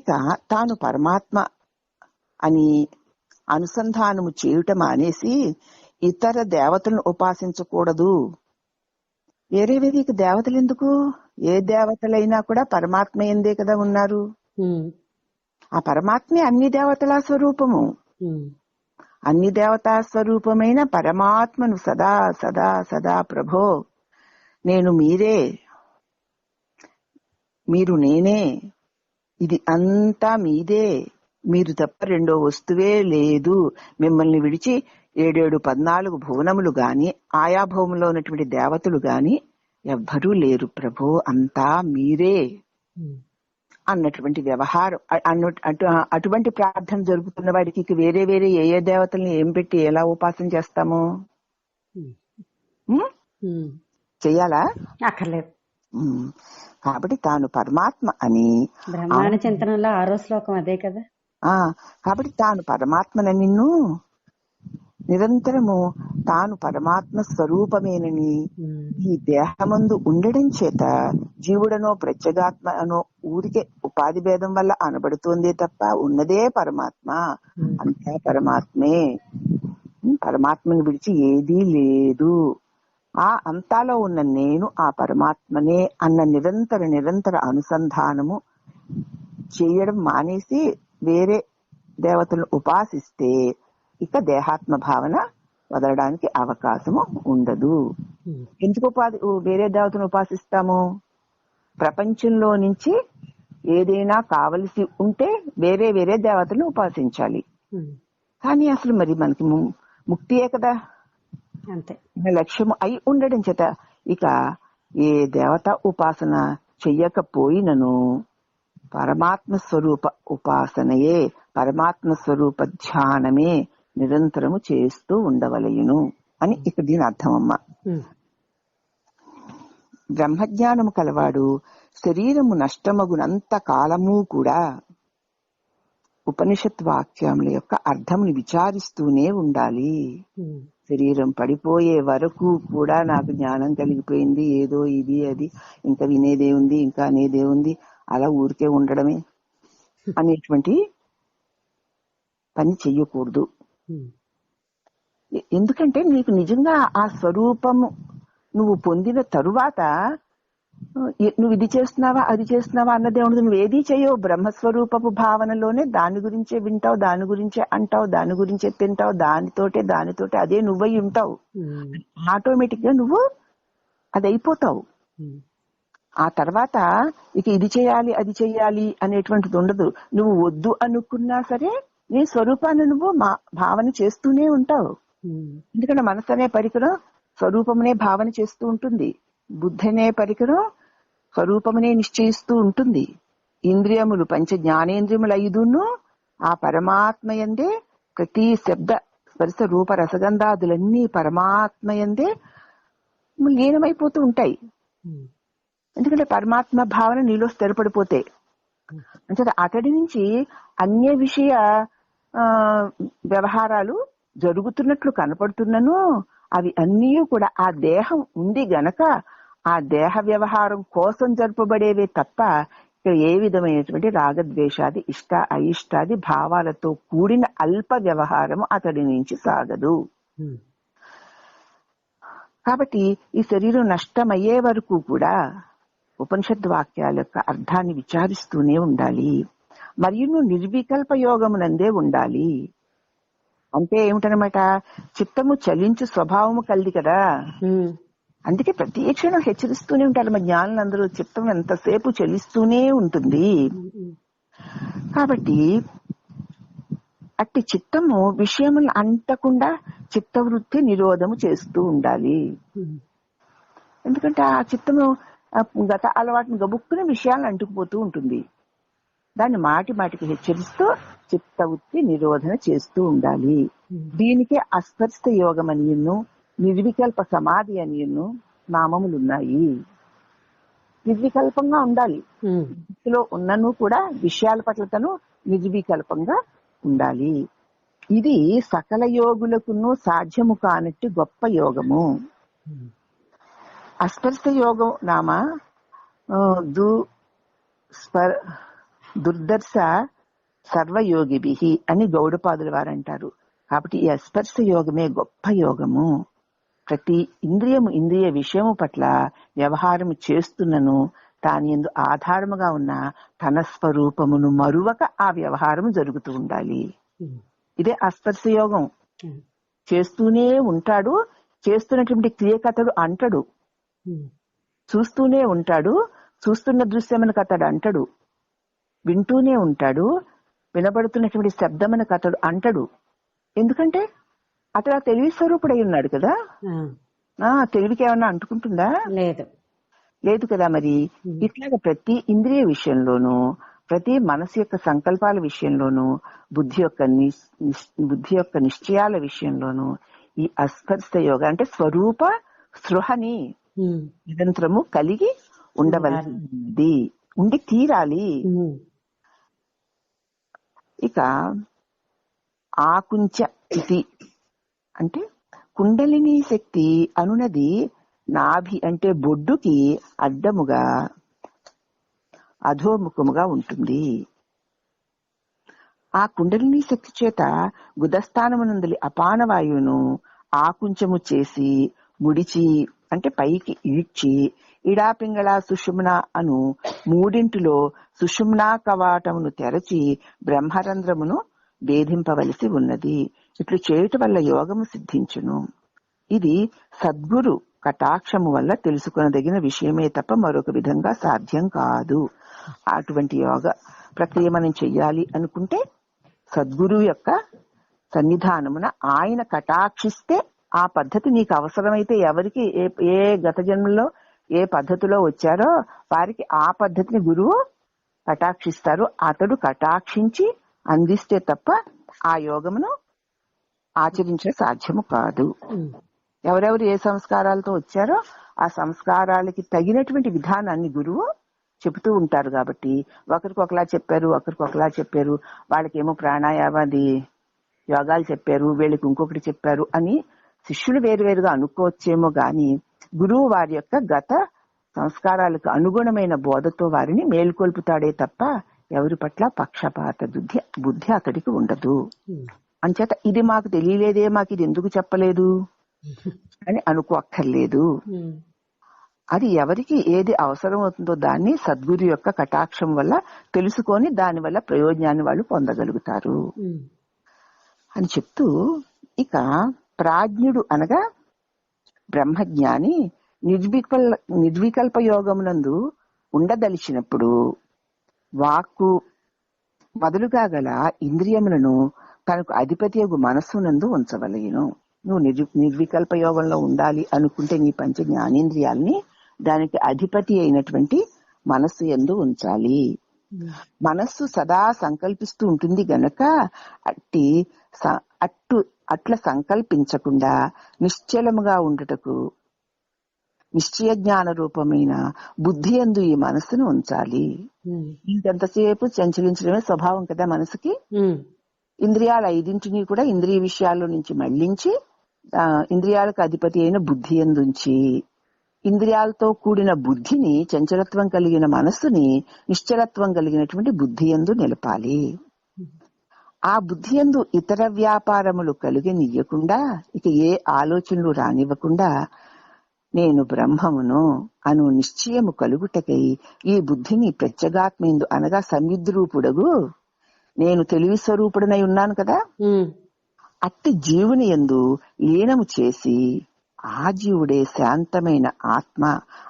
చేత తాను పరమాత్మ అని అనుసంధానము చేయుట మానేసి ఇతర దేవతలను ఉపాసించకూడదు. వేరే వేరే దేవతలు ఎందుకు? ఏ దేవతలైనా కూడా పరమాత్మ ఎందే కదా ఉన్నారు. ఆ పరమాత్మే అన్ని దేవతల స్వరూపము. అన్ని దేవతా స్వరూపమైన పరమాత్మను సదా సదా సదా ప్రభో నేను మీరే, మీరు నేనే, ఇది అంతా మీదే, మీరు తప్ప రెండో వస్తువే లేదు, మిమ్మల్ని విడిచి 7 14 భువనములు గాని ఆయా భూములో ఉన్నటువంటి దేవతలు గాని ఎవ్వరూ లేరు ప్రభో, అంతా మీరే అన్నటువంటి వ్యవహారం. అటువంటి ప్రార్థన జరుగుతున్న వాడికి వేరే వేరే ఏ ఏ దేవతల్ని ఏం పెట్టి ఎలా ఉపాసన చేస్తాము? చెయ్యాలా? అక్కర్లేదు. కాబట్టి తాను పరమాత్మ అని బ్రహ్మాండ చింతనలో 6వ శ్లోకం అదే కదా. కాబట్టి తాను పరమాత్మని నిన్ను నిరంతరము తాను పరమాత్మ స్వరూపమేనని ఈ దేహమందు ఉండడం చేత జీవుడనో ప్రత్యేగాత్మనో ఊరికే ఉపాధి భేదం వల్ల అనబడుతోందే తప్ప ఉన్నదే పరమాత్మ, అంతా పరమాత్మే, పరమాత్మని విడిచి ఏదీ లేదు. ఆ అంతాలో ఉన్న నేను ఆ పరమాత్మనే అన్న నిరంతర అనుసంధానము చేయడం మానేసి వేరే దేవతలను ఉపాసిస్తే ఇక దేహాత్మ భావన వదలడానికి అవకాశము ఉండదు. ఎందుకు వేరే దేవతను ఉపాసిస్తాము? ప్రపంచంలో నుంచి ఏదైనా కావలసి ఉంటే వేరే వేరే దేవతలను ఉపాసించాలి. కానీ అసలు మరి మనకి ముక్తియే కదా అంతే లక్ష్యము అయి ఉండడం చేత ఇక ఏ దేవత ఉపాసన చెయ్యకపోయినను పరమాత్మ స్వరూప ఉపాసనయే, పరమాత్మ స్వరూప ధ్యానమే నిరంతరము చేస్తూ ఉండవలయును అని ఇక దీని అర్థమమ్మ. బ్రహ్మజ్ఞానము కలవాడు శరీరము నష్టమగునంత కాలము కూడా ఉపనిషత్ వాక్యముల యొక్క అర్థముని విచారిస్తూనే ఉండాలి. శరీరం పడిపోయే వరకు కూడా నాకు జ్ఞానం కలిగిపోయింది, ఏదో ఇది అది, ఇంకా వినేదే ఉంది, ఇంకా అనేదే ఉంది, అలా ఊరికే ఉండడమే అనేటువంటి పని చెయ్యకూడదు. ఎందుకంటే నీకు నిజంగా ఆ స్వరూపము నువ్వు పొందిన తరువాత నువ్వు ఇది చేస్తున్నావా అది చేస్తున్నావా అన్నదే ఉండదు. నువ్వు ఏదీ చేయవు. బ్రహ్మస్వరూపపు భావనలోనే దాని గురించే వింటావు, దాని గురించే అంటావు, దాని గురించే తింటావు, దానితోటే అదే నువ్వై ఉంటావు. ఆటోమేటిక్ గా నువ్వు అది అయిపోతావు. ఆ తర్వాత ఇక ఇది చేయాలి అది చెయ్యాలి అనేటువంటిది ఉండదు. నువ్వు వద్దు అనుకున్నా సరే నీ స్వరూపాన్ని నువ్వు భావన చేస్తూనే ఉంటావు. ఎందుకంటే మనసు అనే పరికరం స్వరూపమునే భావన చేస్తూ ఉంటుంది. బుద్ధి అనే పరికరం స్వరూపమునే నిశ్చయిస్తూ ఉంటుంది. ఇంద్రియములు పంచ జ్ఞానేంద్రియములు 5 ఆ పరమాత్మయందే, ప్రతి శబ్ద స్పర్శ రూప రసగంధాదులన్నీ పరమాత్మయందే లీనమైపోతూ ఉంటాయి. ఎందుకంటే పరమాత్మ భావన నీలో స్థిరపడిపోతే అంటే అతడి నుంచి అన్య విషయ వ్యవహారాలు జరుగుతున్నట్లు కనపడుతున్నను అవి అన్నీ కూడా ఆ దేహం ఉంది గనక ఆ దేహ వ్యవహారం కోసం జరపబడేవే తప్ప ఇక్కడ ఏ విధమైనటువంటి రాగద్వేషాది ఇష్ట అయిష్టాది భావాలతో కూడిన అల్ప వ్యవహారం అతడి నుంచి సాగదు. కాబట్టి ఈ శరీరం నష్టమయ్యే వరకు కూడా ఉపనిషద్ వాక్యాల యొక్క అర్థాన్ని విచారిస్తూనే ఉండాలి. మరియు నిర్వికల్ప యోగమునందే ఉండాలి. అంటే ఏమిటనమాట, చిత్తము చలించు స్వభావము కలిది కదా. అందుకే ప్రతి క్షణం హెచ్చరిస్తూనే ఉంటారు మా జ్ఞానులందరూ, చిత్తం ఎంతసేపు చలిస్తూనే ఉంటుంది. కాబట్టి అట్టి చిత్తము విషయములు అంటకుండా చిత్తవృత్తి నిరోధము చేస్తూ ఉండాలి. ఎందుకంటే ఆ చిత్తము గత అలవాటును గబుక్కునే విషయాలను అంటుకుపోతూ ఉంటుంది. దాన్ని మాటికి హెచ్చరిస్తూ చిత్తవృత్తి నిరోధన చేస్తూ ఉండాలి. దీనికే అస్పర్శ యోగం అనియును నిర్వికల్ప సమాధి అనియును నామములున్నాయి. నిర్వికల్పంగా ఉండాలి. ఇందులో ఉన్నను కూడా విషయాల పట్ల తను నిర్వికల్పంగా ఉండాలి. ఇది సకల యోగులకును సాధ్యము కానట్టు గొప్ప యోగము. అస్పర్శ యోగం నామ దుర్దర్శ సర్వయోగిభి అని గౌడపాదుల వారు అంటారు. కాబట్టి ఈ అస్పర్శ యోగమే గొప్ప యోగము. ప్రతి ఇంద్రియము ఇంద్రియ విషయము పట్ల వ్యవహారము చేస్తున్నను తాని యందు ఆధారముగా ఉన్న తన స్వరూపమును మరువక ఆ వ్యవహారము జరుగుతూ ఉండాలి. ఇదే అస్పర్శ యోగం. చేస్తూనే ఉంటాడు, చేస్తున్నటువంటి క్రియకతడు అంటడు, చూస్తూనే ఉంటాడు, చూస్తున్న దృశ్యమునకు అతడు అంటడు, వింటూనే ఉంటాడు, వినబడుతున్నటువంటి శబ్దమునకు అతడు అంటడు. ఎందుకంటే అతడు ఆ తెలివి స్వరూపుడై ఉన్నాడు కదా. తెలివికి ఏమన్నా అంటుకుంటుందా? లేదు కదా. మరి ఇట్లాగ ప్రతి ఇంద్రియ విషయంలోనూ, ప్రతి మనసు యొక్క సంకల్పాల విషయంలోనూ, బుద్ధి యొక్క నిశ్చయాల విషయంలోనూ ఈ అస్పర్శ యోగ అంటే స్వరూప స్పృహని నిరంతరము కలిగి ఉండవలసింది, ఉండి తీరాలి. ఇక ఆకుంచ ఇది అంటే కుండలిని శక్తి అనునది నాభి అంటే బొడ్డుకి అడ్డముగా అధోముఖముగా ఉంటుంది. ఆ కుండలిని శక్తి చేత గుదస్థానమునందలి అపాన వాయువును ఆకుంచము చేసి ముడిచి అంటే పైకి ఈడ్చి ఇడాపింగళ సుషుమ్న అను మూడింటిలో సుషుమ్నా కవాటమును తెరచి బ్రహ్మరంధ్రమును భేదింపవలసి ఉన్నది. ఇట్లు చేయుట వల్ల యోగము సిద్ధించును. ఇది సద్గురు కటాక్షము వల్ల తెలుసుకొనదగిన విషయమే తప్ప మరొక విధంగా సాధ్యం కాదు. అటువంటి యోగ ప్రక్రియ మనం చెయ్యాలి అనుకుంటే సద్గురువు యొక్క సన్నిధానమున ఆయన కటాక్షిస్తే ఆ పద్ధతి నీకు అవసరమైతే, ఎవరికి ఏ గత జన్మలో ఏ పద్ధతిలో వచ్చారో వారికి ఆ పద్ధతిని గురువు కటాక్షిస్తారు. అతడు కటాక్షించి అందిస్తే తప్ప ఆ యోగమును ఆచరించే సాధ్యము కాదు. ఎవరెవరు ఏ సంస్కారాలతో వచ్చారో ఆ సంస్కారాలకి తగినటువంటి విధానాన్ని గురువు చెబుతూ ఉంటారు. కాబట్టి ఒకరికి ఒకలా చెప్పారు, వాళ్ళకేమో ప్రాణాయామాది యోగాలు చెప్పారు, వీళ్ళకి ఇంకొకటి చెప్పారు అని శిష్యులు వేరువేరుగా అనుకోవచ్చేమో గాని గురువు వారి యొక్క గత సంస్కారాలకు అనుగుణమైన బోధతో వారిని మేల్కొల్పుతాడే తప్ప ఎవరి పట్ల పక్షపాత బుద్ధి అతడికి ఉండదు. అంచేత ఇది మాకు తెలియలేదే, మాకు ఇది ఎందుకు చెప్పలేదు అని అనుకోక్కర్లేదు. అది ఎవరికి ఏది అవసరం అవుతుందో దాన్ని సద్గురు యొక్క కటాక్షం వల్ల తెలుసుకొని దాని వల్ల ప్రయోజనాన్ని వాళ్ళు పొందగలుగుతారు అని చెప్తూ, ఇక ప్రాజ్ఞుడు అనగా బ్రహ్మజ్ఞాని నిర్వికల్ప యోగమునందు ఉండదలిచినప్పుడు వాక్కు మొదలుగా గల ఇంద్రియములను తనకు అధిపతియగు మనస్సునందు ఉంచవలెను. నువ్వు నిర్వికల్ప యోగంలో ఉండాలి అనుకుంటే నీ పంచ జ్ఞానేంద్రియాలని దానికి అధిపతి అయినటువంటి మనస్సు యందు ఉంచాలి. మనస్సు సదా సంకల్పిస్తూ ఉంటుంది గనక అట్లా సంకల్పించకుండా నిశ్చలముగా ఉండుటకు నిశ్చయ జ్ఞాన రూపమైన బుద్ధి యందు ఈ మనస్సును ఉంచాలి. ఇంకెంతసేపు చంచలించడమే స్వభావం కదా మనసుకి. ఇంద్రియాల 5 కూడా ఇంద్రియ విషయాల్లో నుంచి మళ్లించి ఇంద్రియాలకు అధిపతి అయిన బుద్ధి యందు ఉంచి, ఇంద్రియాలతో కూడిన బుద్ధిని, చంచలత్వం కలిగిన మనస్సుని నిశ్చలత్వం కలిగినటువంటి బుద్ధి యందు నిలపాలి. ఆ బుద్ధి యందు ఇతర వ్యాపారములు కలిగనియ్యకుండా, ఇక ఏ ఆలోచనలు రానివ్వకుండా నేను బ్రహ్మమును అను నిశ్చయము కలుగుటకై ఈ బుద్ధిని ప్రత్యేగాత్మేందు అనగా సంయుద్రూపుడగు నేను తెలివి స్వరూపుడనై ఉన్నాను కదా, అట్టి జీవుని యందు లీనము చేసి ఆ జీవుడే శాంతమైన ఆత్మ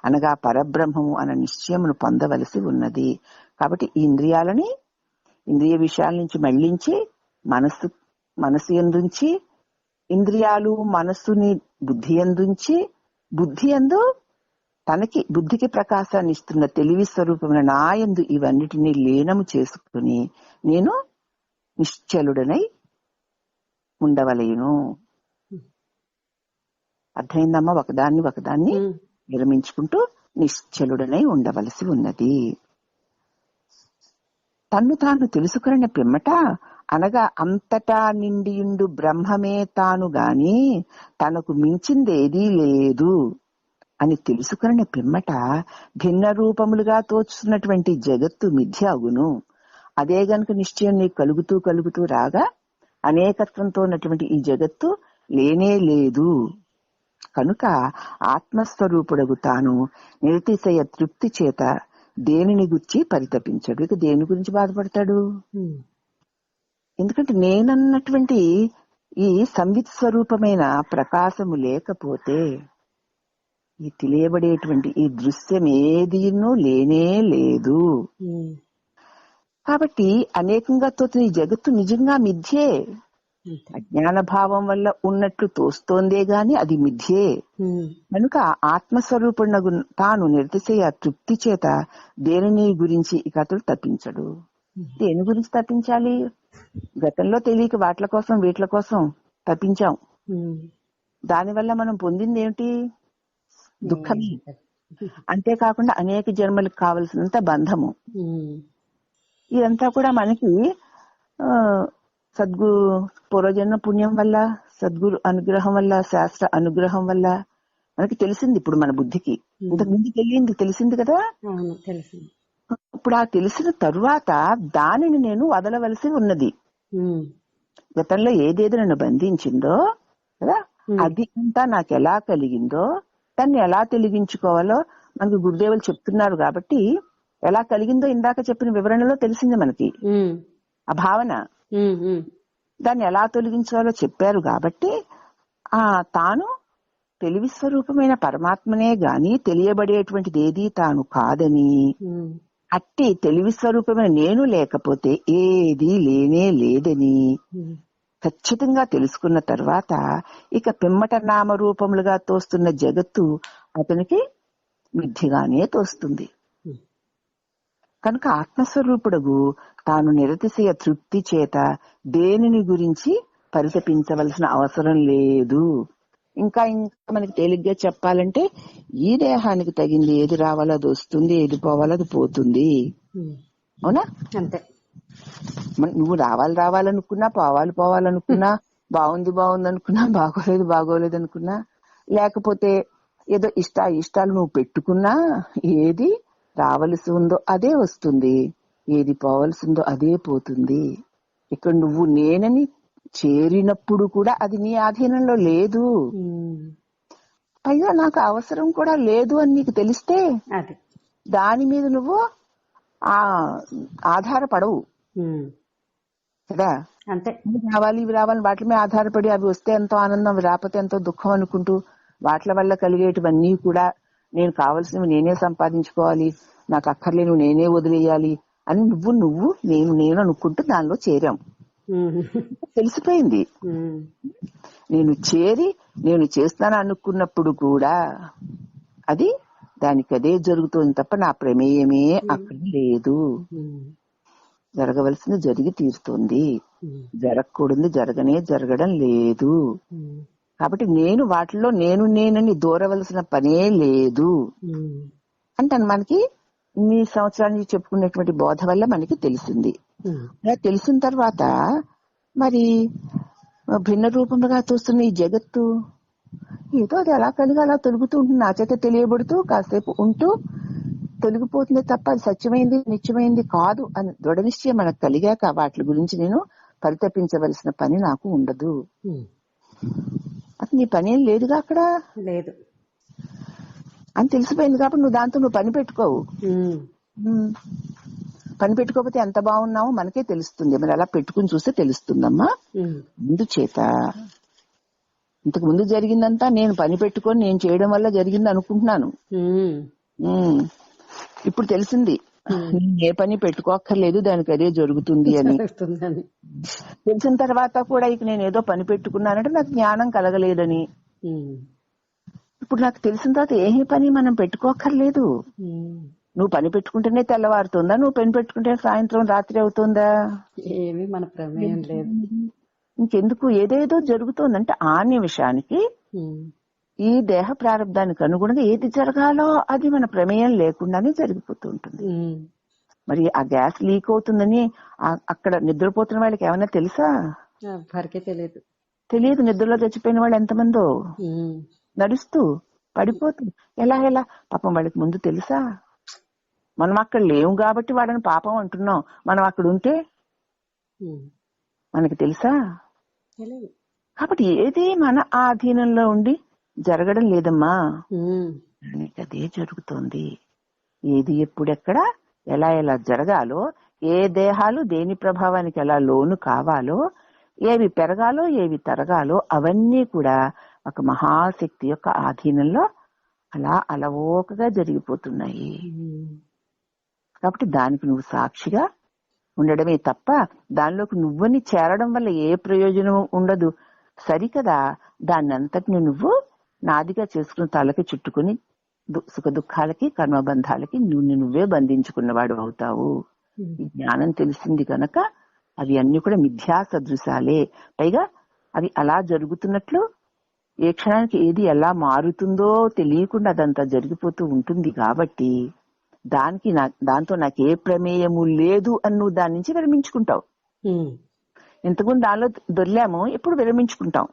అనగా పరబ్రహ్మము అన్న నిశ్చయమును పొందవలసి ఉన్నది. కాబట్టి ఈ ఇంద్రియాలని ఇంద్రియ విషయాల నుంచి మళ్లించి మనసు యందుంచి, ఇంద్రియాలు మనస్సుని బుద్ధి యందుంచి, బుద్ధి యందు బుద్ధికి ప్రకాశాన్ని ఇస్తున్న తెలివి స్వరూపమైన నా యందు ఇవన్నిటినీ లీనము చేసుకుని నేను నిశ్చలుడనై ఉండవలేను. అర్థమైందమ్మా? ఒకదాన్ని విరమించుకుంటూ నిశ్చలుడనై ఉండవలసి ఉన్నది. తన్ను తాను తెలుసుకున్న పిమ్మట అనగా అంతటా నిండియుండు బ్రహ్మమే తాను గాని తనకు మించిందేదీ లేదు అని తెలుసుకున్న పిమ్మట భిన్న రూపములుగా తోచుతున్నటువంటి జగత్తు మిథ్య అగును. అదే గనుక నిశ్చయం నీకు కలుగుతూ కలుగుతూ రాగా అనేకత్వంతో ఉన్నటువంటి ఈ జగత్తు లేనే లేదు. కనుక ఆత్మస్వరూపుడగు తాను నిరతిశయ తృప్తి చేత దేనిని గురించి పరితపించడు. ఇక దేని గురించి బాధపడతాడు? ఎందుకంటే నేనన్నటువంటి ఈ సంవిత్ స్వరూపమైన ప్రకాశము లేకపోతే ఈ తెలియబడేటువంటి ఈ దృశ్యం ఏదీనూ లేనే లేదు. కాబట్టి అనేకంగా తోచిన ఈ జగత్తు నిజంగా మిథ్యే. అజ్ఞాన భావం వల్ల ఉన్నట్లు తోస్తోందే గాని అది మిథ్యే. కనుక ఆత్మస్వరూపుడు తాను నిరతిశయ తృప్తి చేత దేనిని గురించి ఇక అతడు తప్పించడు. దేని గురించి తప్పించాలి? గతంలో తెలియక వాట్ల కోసం వీట్ల కోసం తప్పించాం. దానివల్ల మనం పొందింది ఏమిటి? దుఃఖమే. అంతేకాకుండా అనేక జన్మలకు కావలసినంత బంధము. ఇదంతా కూడా మనకి సద్గురు పూర్వజన్మ పుణ్యం వల్ల, సద్గురు అనుగ్రహం వల్ల, శాస్త్ర అనుగ్రహం వల్ల మనకి తెలిసింది. ఇప్పుడు మన బుద్ధికి ఇంతకుముందు తెలిసింది కదా. ఇప్పుడు ఆ తెలిసిన తరువాత దానిని నేను వదలవలసి ఉన్నది. గతంలో ఏదేదో నన్ను బంధించిందో కదా, అది అంతా నాకు ఎలా కలిగిందో దాన్ని ఎలా తొలగించుకోవాలో మనకి గురుదేవులు చెప్తున్నారు. కాబట్టి ఎలా కలిగిందో ఇందాక చెప్పిన వివరణలో తెలిసింది మనకి ఆ భావన. దాన్ని ఎలా తొలగించాలో చెప్పారు. కాబట్టి తాను తెలివి స్వరూపమైన పరమాత్మనే గాని తెలియబడేటువంటిది ఏది తాను కాదని, అట్టి తెలివి స్వరూపమైన నేను లేకపోతే ఏది లేనే లేదని ఖచ్చితంగా తెలుసుకున్న తర్వాత ఇక పిమ్మట నామరూపములుగా తోస్తున్న జగత్తు అతనికి మిథ్యగానే తోస్తుంది. కనుక ఆత్మస్వరూపుడగు తాను నిరతిశయ తృప్తి చేత దేనిని గురించి పరితపించవలసిన అవసరం లేదు. ఇంకా మనకి తేలిగ్గా చెప్పాలంటే ఈ దేహానికి తగింది ఏది రావాలో అది వస్తుంది, ఏది పోవాలో అది పోతుంది. అవునా? అంతే. నువ్వు రావాలనుకున్నా, పోవాలనుకున్నా, బాగుంది అనుకున్నా, బాగోలేదు అనుకున్నా, లేకపోతే ఏదో ఇష్టాలు నువ్వు పెట్టుకున్నా, ఏది రావలసి ఉందో అదే వస్తుంది, ఏది పోవలసి ఉందో అదే పోతుంది. ఇక్కడ నువ్వు నేనని చేరినప్పుడు కూడా అది నీ ఆధీనంలో లేదు. పైగా నాకు అవసరం కూడా లేదు అని నీకు తెలిస్తే దాని మీద నువ్వు ఆధారపడవు కదా. అంతే. ఇవి రావాలి వాటి మీద ఆధారపడి అవి వస్తే ఎంతో ఆనందం, అవి రాకపోతే ఎంతో దుఃఖం అనుకుంటూ వాటి వల్ల కలిగేటివన్నీ కూడా నేను కావలసినవి నేనే సంపాదించుకోవాలి, నాకు అక్కర్లేనివి నేనే వదిలేయాలి అని నువ్వు నేను అనుకుంటూ దానిలో చేరాం. తెలిసిపోయింది. నేను చేస్తాను అనుకున్నప్పుడు కూడా అది దానికి అదే జరుగుతుంది తప్ప నా ప్రమేయమే అక్కడ లేదు. జరగవలసింది జరిగి తీరుతుంది, జరగకూడదు జరగడం లేదు. కాబట్టి నేను వాటిలో నేనని దూరవలసిన పనే లేదు అంటే మనకి ఇన్ని సంవత్సరాల నుంచి చెప్పుకునేటువంటి బోధ వల్ల మనకి తెలిసింది. తెలిసిన తర్వాత మరి భిన్న రూపంగా చూస్తున్న ఈ జగత్తు ఏదో అది ఎలా కలిగి అలా తొలుగుతూ ఉంటుంది, నా చేత తెలియబడుతూ కాసేపు ఉంటూ తొలగిపోతుంది తప్ప అది సత్యమైంది నిత్యమైంది కాదు అని దృఢ నిశ్చయం మనకు కలిగాక వాటి గురించి నేను పరితపించవలసిన పని నాకు ఉండదు. అసలు నీ పని ఏం లేదుగా అక్కడ లేదు అని తెలిసిపోయింది. కాబట్టి నువ్వు దాంతో పని పెట్టుకోవు. పని పెట్టుకోకపోతే ఎంత బాగున్నావో మనకే తెలుస్తుంది. మరి అలా పెట్టుకుని చూస్తే తెలుస్తుందమ్మా. అందుచేత ఇంతకు ముందు జరిగిందంతా నేను పని పెట్టుకొని నేను చేయడం వల్ల జరిగింది అనుకుంటున్నాను. ఇప్పుడు తెలిసింది ఏ పని పెట్టుకోక్కర్లేదు, దానికి అదే జరుగుతుంది అని. తెలిసిన తర్వాత కూడా ఇక నేను ఏదో పని పెట్టుకున్నానంటే నాకు జ్ఞానం కలగలేదని. ఇప్పుడు నాకు తెలిసిన తర్వాత ఏ పని మనం పెట్టుకోక్కర్లేదు. నువ్వు పని పెట్టుకుంటేనే తెల్లవారుతుందా, నువ్వు పని పెట్టుకుంటే సాయంత్రం రాత్రి అవుతుందా? ఏమి మన ప్రమేయం లేదు. ఇంకెందుకు ఏదేదో జరుగుతోందంటే ఆ నిమిషానికి ఈ దేహ ప్రారంభానికి అనుగుణంగా ఏది జరగాలో అది మన ప్రమేయం లేకుండానే జరిగిపోతూ ఉంటుంది. మరి ఆ గ్యాస్ లీక్ అవుతుందని అక్కడ నిద్రపోతున్న వాళ్ళకి ఏమైనా తెలుసా? తెలియదు. నిద్రలో చచ్చిపోయిన వాళ్ళు ఎంతమందో నడుస్తూ పడిపోతూ ఎలా పాపం వాళ్ళకి ముందు తెలుసా? మనం అక్కడ లేవు కాబట్టి వాడని పాపం అంటున్నాం. మనం అక్కడ ఉంటే మనకి తెలుసా? కాబట్టి ఏది మన ఆధీనంలో ఉండి జరగడం లేదమ్మా. అదే జరుగుతోంది. ఏది ఎప్పుడెక్కడ ఎలా ఎలా జరగాలో, ఏ దేహాలు దేని ప్రభావానికి ఎలా లోను కావాలో, ఏవి పెరగాలో ఏవి తరగాలో అవన్నీ కూడా ఒక మహాశక్తి యొక్క ఆధీనంలో అలా అలవోకగా జరిగిపోతున్నాయి. కాబట్టి దానికి నువ్వు సాక్షిగా ఉండడమే తప్ప దానిలోకి నువ్వని చేరడం వల్ల ఏ ప్రయోజనం ఉండదు. సరికదా, దాన్ని అంతటిని నువ్వు నాదిగా చేసుకుని తలకి చుట్టుకుని సుఖ దుఃఖాలకి కర్మబంధాలకి నువ్వే బంధించుకున్నవాడు అవుతావు. ఈ జ్ఞానం తెలిసింది కనుక అవి అన్ని కూడా మిథ్యా సదృశాలే. పైగా అవి అలా జరుగుతున్నట్లు ఏ క్షణానికి ఏది ఎలా మారుతుందో తెలియకుండా అదంతా జరిగిపోతూ ఉంటుంది. కాబట్టి దాంతో నాకు ఏ ప్రమేయము లేదు అని నువ్వు దాని నుంచి విరమించుకుంటావు. ఇంతకుముందు దానిలో దొర్లాము, ఎప్పుడు విరమించుకుంటాం.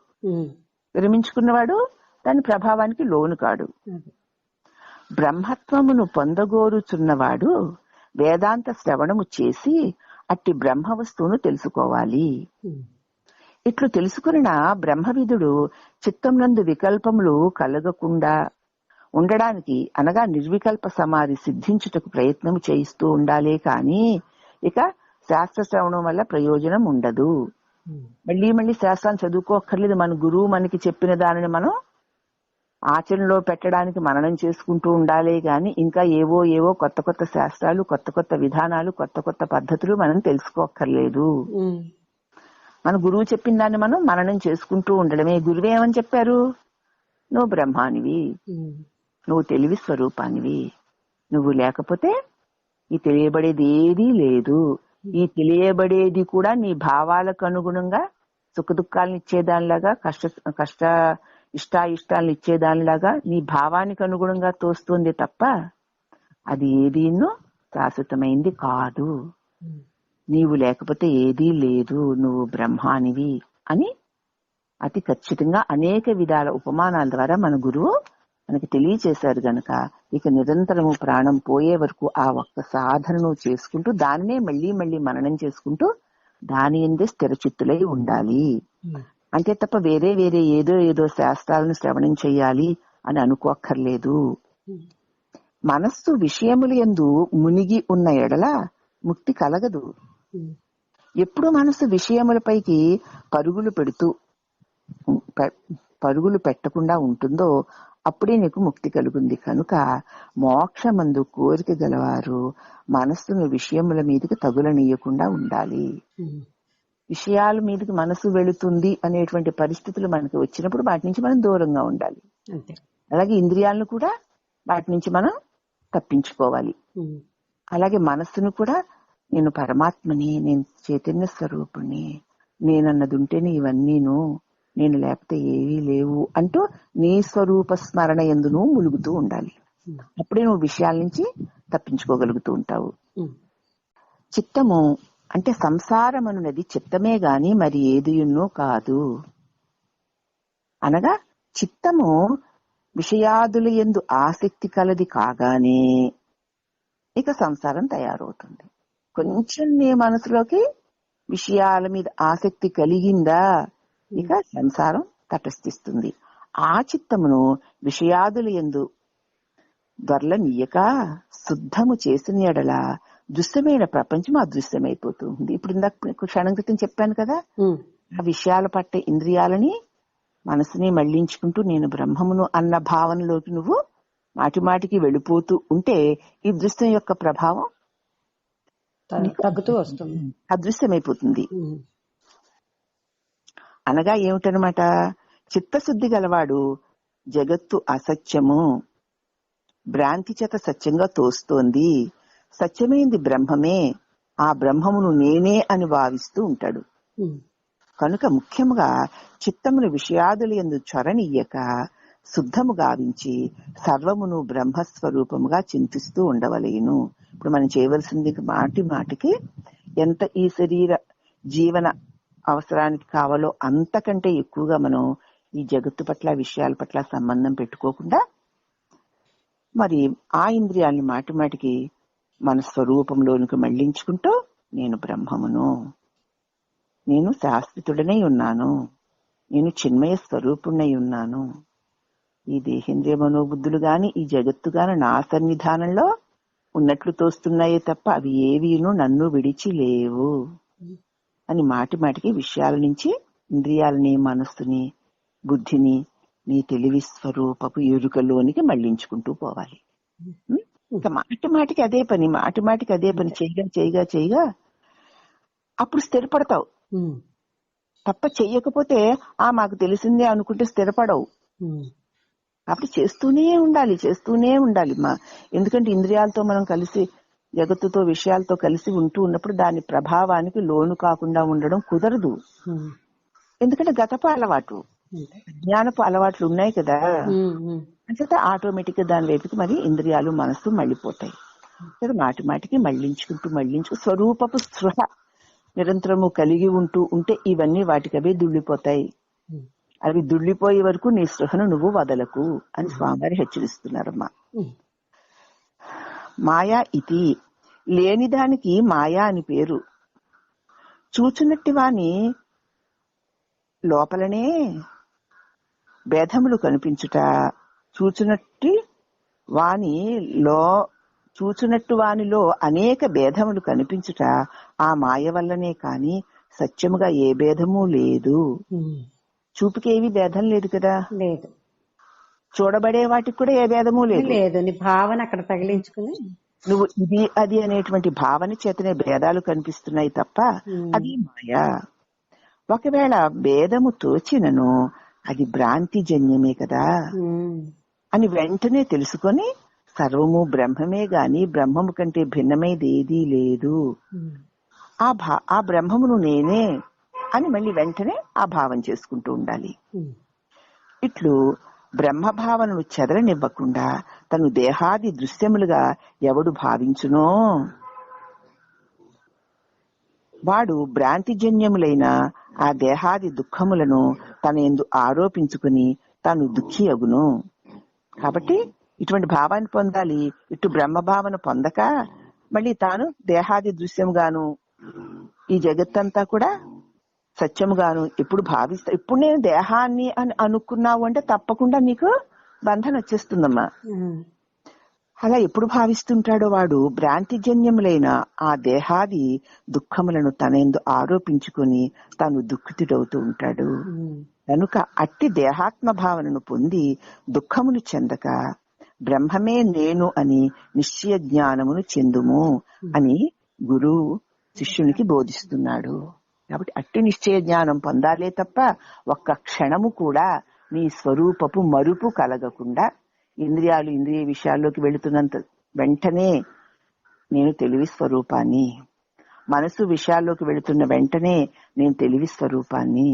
విరమించుకున్నవాడు దాని ప్రభావానికి లోను కాడు. బ్రహ్మత్వమును పొందగోరుచున్నవాడు వేదాంత శ్రవణము చేసి అట్టి బ్రహ్మ వస్తువును తెలుసుకోవాలి. ఇట్లు తెలుసుకున్న బ్రహ్మవిధుడు చిత్తంనందు వికల్పములు కలగకుండా ఉండడానికి అనగా నిర్వికల్ప సమాధి సిద్ధించుటకు ప్రయత్నం చేయిస్తూ ఉండాలే కాని ఇక శాస్త్ర శ్రవణం వల్ల ప్రయోజనం ఉండదు. మళ్ళీ శాస్త్రాన్ని చదువుకోక్కర్లేదు. మన గురువు మనకి చెప్పిన దానిని మనం ఆచరణలో పెట్టడానికి మననం చేసుకుంటూ ఉండాలే గాని ఇంకా ఏవో కొత్త కొత్త శాస్త్రాలు, కొత్త కొత్త విధానాలు, కొత్త కొత్త పద్ధతులు మనం తెలుసుకోక్కర్లేదు. మన గురువు చెప్పిన దాన్ని మనం మననం చేసుకుంటూ ఉండడమే. గురువు ఏమని చెప్పారు? నువ్వు బ్రహ్మానివి, నువ్వు తెలివి స్వరూపానివి, నువ్వు లేకపోతే ఈ తెలియబడేది ఏదీ లేదు. ఈ తెలియబడేది కూడా నీ భావాలకు అనుగుణంగా సుఖ దుఃఖాలను ఇచ్చేదానిలాగా, ఇష్టాయిష్టాలను ఇచ్చేదానిలాగా నీ భావానికి అనుగుణంగా తోస్తుంది తప్ప అది ఏదీనూ శాశ్వతమైంది కాదు. నీవు లేకపోతే ఏదీ లేదు, నువ్వు బ్రహ్మానివి అని అతి ఖచ్చితంగా అనేక విధాల ఉపమానాల ద్వారా మన గురువు మనకి తెలియచేశారు గనక ఇక నిరంతరము ప్రాణం పోయే వరకు ఆ ఒక్క సాధనను చేసుకుంటూ దానినే మళ్ళీ మననం చేసుకుంటూ దాని ఎందే స్థిరచిత్తులై ఉండాలి. అంతే తప్ప వేరే ఏదో శాస్త్రాలను శ్రవణం చెయ్యాలి అని అనుకోక్కర్లేదు. మనస్సు విషయముల యందు మునిగి ఉన్న ఎడల ముక్తి కలగదు. ఎప్పుడు మనసు విషయములపైకి పరుగులు పెట్టకుండా ఉంటుందో అప్పుడే నీకు ముక్తి కలుగుంది. కనుక మోక్షమందు కోరిక గలవారు మనస్సును విషయముల మీదకి తగులనీయకుండా ఉండాలి. విషయాల మీదకి మనసు వెళుతుంది అనేటువంటి పరిస్థితులు మనకి వచ్చినప్పుడు వాటి నుంచి మనం దూరంగా ఉండాలి. అలాగే ఇంద్రియాలను కూడా వాటి నుంచి మనం తప్పించుకోవాలి. అలాగే మనస్సును కూడా నేను పరమాత్మని, నేను చైతన్య స్వరూపుణ్ణి, నేనన్నది ఉంటేనే ఇవన్నీను, నేను లేకపోతే ఏవీ లేవు అంటూ నీ స్వరూప స్మరణ యందును ములుగుతూ ఉండాలి. అప్పుడే నువ్వు విషయాల నుంచి తప్పించుకోగలుగుతూ ఉంటావు. చిత్తము అంటే సంసారం అనున్నది చిత్తమే గాని మరి ఏదియున్నో కాదు. అనగా చిత్తము విషయాదుల యందు ఆసక్తి కలది కాగానే ఇక సంసారం తయారవుతుంది. కొంచెం నీ మనసులోకి విషయాల మీద ఆసక్తి కలిగిందా ఇక సంసారం తటస్థిస్తుంది. ఆ చిత్తమును విషయాదుల యందు దొరలనీయక శుద్ధము చేసిన ఎడల దృశ్యమైన ప్రపంచం అదృశ్యమైపోతుంది. ఇప్పుడు ఇందాక క్షణం క్రితం చెప్పాను కదా, ఆ విషయాల పట్ల ఇంద్రియాలని మనసుని మళ్లించుకుంటూ నేను బ్రహ్మమును అన్న భావనలోకి నువ్వు మాటిమాటికి వెళ్ళిపోతూ ఉంటే ఈ దృశ్యం యొక్క ప్రభావం తగ్గుతూ వస్తుంది, అదృశ్యమైపోతుంది. అనగా ఏమిటనమాట, చిత్తశుద్ధి గలవాడు జగత్తు అసత్యము, భ్రాంతి చేత సత్యంగా తోస్తోంది, సత్యమైంది బ్రహ్మమే, ఆ బ్రహ్మమును నేనే అని భావిస్తూ ఉంటాడు. కనుక ముఖ్యముగా చిత్తమును విషయాదుల యందు చొరనియ్యక శుద్ధము గావించి సర్వమును బ్రహ్మస్వరూపముగా చింతిస్తూ ఉండవలేను. ఇప్పుడు మనం చేయవలసింది మాటికి ఎంత ఈ శరీర జీవన అవసరానికి కావాలో అంతకంటే ఎక్కువగా మనం ఈ జగత్తు పట్ల విషయాల పట్ల సంబంధం పెట్టుకోకుండా మరి ఆ ఇంద్రియాలని మాటికి మన స్వరూపంలోనికి మళ్లించుకుంటూ నేను బ్రహ్మమును, నేను శాశ్వతుడనై ఉన్నాను, నేను చిన్మయ స్వరూపుణ్ణై ఉన్నాను. ఈ దేహేంద్రియ మనోబుద్ధులు గాని ఈ జగత్తు గాని నా సన్నిధానంలో ఉన్నట్లు తోస్తున్నాయే తప్ప అవి ఏవీను నన్ను విడిచి లేవు అని మాటి మాటికి విషయాల నుంచి ఇంద్రియాలని, మనస్సుని, బుద్ధిని నీ తెలివి స్వరూపపు ఎరుకలోనికి మళ్లించుకుంటూ పోవాలి. ఇంకా మాటి మాటికి అదే పని, మాటి మాటికి అదే పని చేయగా చేయగా చేయగా అప్పుడు స్థిరపడతావు తప్ప చెయ్యకపోతే మాకు తెలిసిందే అనుకుంటే స్థిరపడవు. కాబట్టి చేస్తూనే ఉండాలి ఎందుకంటే ఇంద్రియాలతో మనం కలిసి జగత్తుతో విషయాలతో కలిసి ఉంటూ ఉన్నప్పుడు దాని ప్రభావానికి లోను కాకుండా ఉండడం కుదరదు. ఎందుకంటే గతపు అలవాటు, జ్ఞానపు అలవాట్లు ఉన్నాయి కదా, అంటే ఆటోమేటిక్ గా దాని వైపుకి మరి ఇంద్రియాలు మనస్సు మళ్ళీపోతాయి. మాటి మాటికి మళ్లించుకుంటూ స్వరూపపు స్పృహ నిరంతరము కలిగి ఉంటే ఇవన్నీ వాటికవే దుళ్ళిపోతాయి. అవి దుళ్ళిపోయే వరకు నీ స్పృహను నువ్వు వదలకు అని స్వామివారి హెచ్చరిస్తున్నారమ్మా. మాయా ఇది, లేనిదానికి మాయా అని పేరు. చూచునట్టి వాని లోపలనే భేదములు కనిపించుట, చూచునట్టు వానిలో అనేక భేదములు కనిపించుట ఆ మాయ వల్లనే కాని సత్యముగా ఏ భేదము లేదు. చూపుకి ఏవి భేదం లేదు కదా, లేదు. చూడబడే వాటికి కూడా ఏ భేదము లేదు. నీ భావన అక్కడ తగిలించుకుని నువ్వు ఇది అది అనేటువంటి భావన చేతనే భేదాలు కనిపిస్తున్నాయి తప్ప అది మాయా. ఒకవేళ భేదము తోచినను అది భ్రాంతి జన్యమే కదా అని వెంటనే తెలుసుకొని సర్వము బ్రహ్మమే గాని బ్రహ్మము కంటే భిన్నమైది ఏదీ లేదు, ఆ బ్రహ్మమును నేనే అని మళ్ళీ వెంటనే ఆ భావం చేసుకుంటూ ఉండాలి. ఇట్లు బ్రహ్మభావనను చెదరనివ్వకుండా తను దేహాది దృశ్యములుగా ఎవడు భావించునో వాడు భ్రాంతిజన్యములైన ఆ దేహాది దుఃఖములను తన యందు ఆరోపించుకుని తాను దుఃఖి అగును. కాబట్టి ఇటువంటి భావాన్ని పొందాలి. ఇటు బ్రహ్మభావన పొందక మళ్ళీ తాను దేహాది దృశ్యముగాను ఈ జగత్తంతా కూడా సత్యముగాను ఎప్పుడు భావిస్తా. ఇప్పుడు నేను దేహాన్ని అని అనుకున్నావు అంటే తప్పకుండా నీకు బంధన వచ్చేస్తుందమ్మా. అలా ఎప్పుడు భావిస్తుంటాడో వాడు భ్రాంతిజన్యములైన ఆ దేహాది దుఃఖములను తనయందు ఆరోపించుకుని తాను దుఃఖితుడవుతూ ఉంటాడు. కనుక అట్టి దేహాత్మ భావనను పొంది దుఃఖమును చెందక బ్రహ్మమే నేను అని నిశ్చయ జ్ఞానమును చెందుము అని గురువు శిష్యునికి బోధిస్తున్నాడు. కాబట్టి అట్టి నిశ్చయ జ్ఞానం పొందాలే తప్ప ఒక్క క్షణము కూడా నీ స్వరూపపు మరుపు కలగకుండా ఇంద్రియ విషయాల్లోకి వెళుతున్నంత వెంటనే నేను తెలివి స్వరూపాన్ని, మనసు విషయాల్లోకి వెళుతున్న వెంటనే నేను తెలివి స్వరూపాన్ని,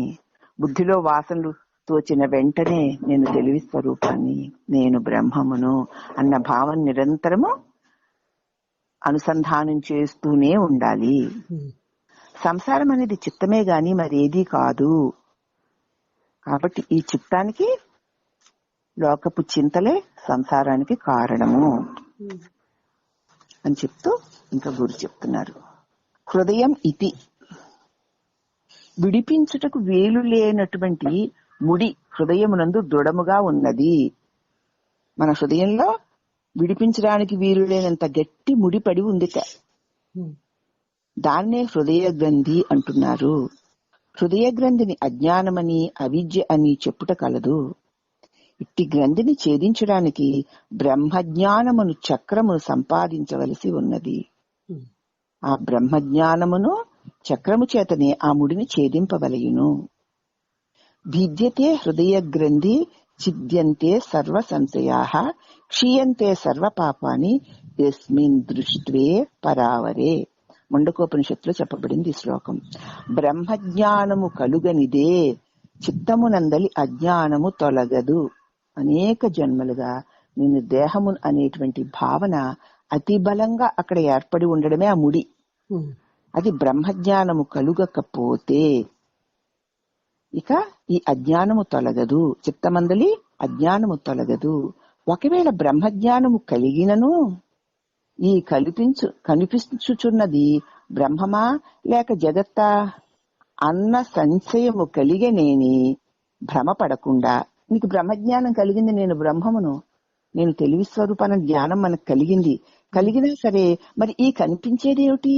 బుద్ధిలో వాసనలు తోచిన వెంటనే నేను తెలివి స్వరూపాన్ని, నేను బ్రహ్మమును అన్న భావం నిరంతరము అనుసంధానం చేస్తూనే ఉండాలి. సంసారం అనేది చిత్తమే గాని మరేదీ కాదు. కాబట్టి ఈ చిత్తానికి లోకపు చింతలే సంసారానికి కారణము అని చెప్తూ ఇంకా గురు చెప్తున్నారు. హృదయం ఇతి, విడిపించుటకు వేలు లేనటువంటి ముడి హృదయమునందు దృఢముగా ఉన్నది. మన హృదయంలో విడిపించడానికి వీలు లేనంత గట్టి ముడి పడి ఉందిట. దాన్నే హృదయ గ్రంథి అంటున్నారు. హృదయ గ్రంథిని అజ్ఞానమని అవిద్య అని చెప్పుట కలదు. ఇట్టి గ్రంథిని ఛేదించడానికి బ్రహ్మజ్ఞానమును చక్రమును సంపాదించవలసి ఉన్నది. ఆ బ్రహ్మజ్ఞానమును చక్రము చేతనే ఆ ముడిని ఛేదింపవలయును. భిద్యతే హృదయ గ్రంథి ఛిద్యంతే సర్వ సంశయాః క్షీయంతే సర్వ పాపాని యస్మిన్ దృష్ట్వే పరావరే. ముండకోపనిషత్తులో చెప్పబడింది ఈ శ్లోకం. బ్రహ్మజ్ఞానము కలుగనిదే చిత్తమునందలి అజ్ఞానము తొలగదు. అనేక జన్మలుగా నేను దేహము అనేటువంటి భావన అతి బలంగా అక్కడ ఏర్పడి ఉండడమే ఆ ముడి. అది బ్రహ్మజ్ఞానము కలుగకపోతే ఇక ఈ అజ్ఞానము తొలగదు, చిత్తమందలి అజ్ఞానము తొలగదు. ఒకవేళ బ్రహ్మజ్ఞానము కలిగినను ఈ కనిపించుచున్నది బ్రహ్మమా లేక జగత్తా అన్న సంశయము కలిగనేని భ్రమపడకుండా, నీకు బ్రహ్మజ్ఞానం కలిగింది, నేను బ్రహ్మమును, నేను తెలివి స్వరూపాన జ్ఞానం మనకు కలిగినా సరే మరి ఈ కనిపించేది ఏమిటి,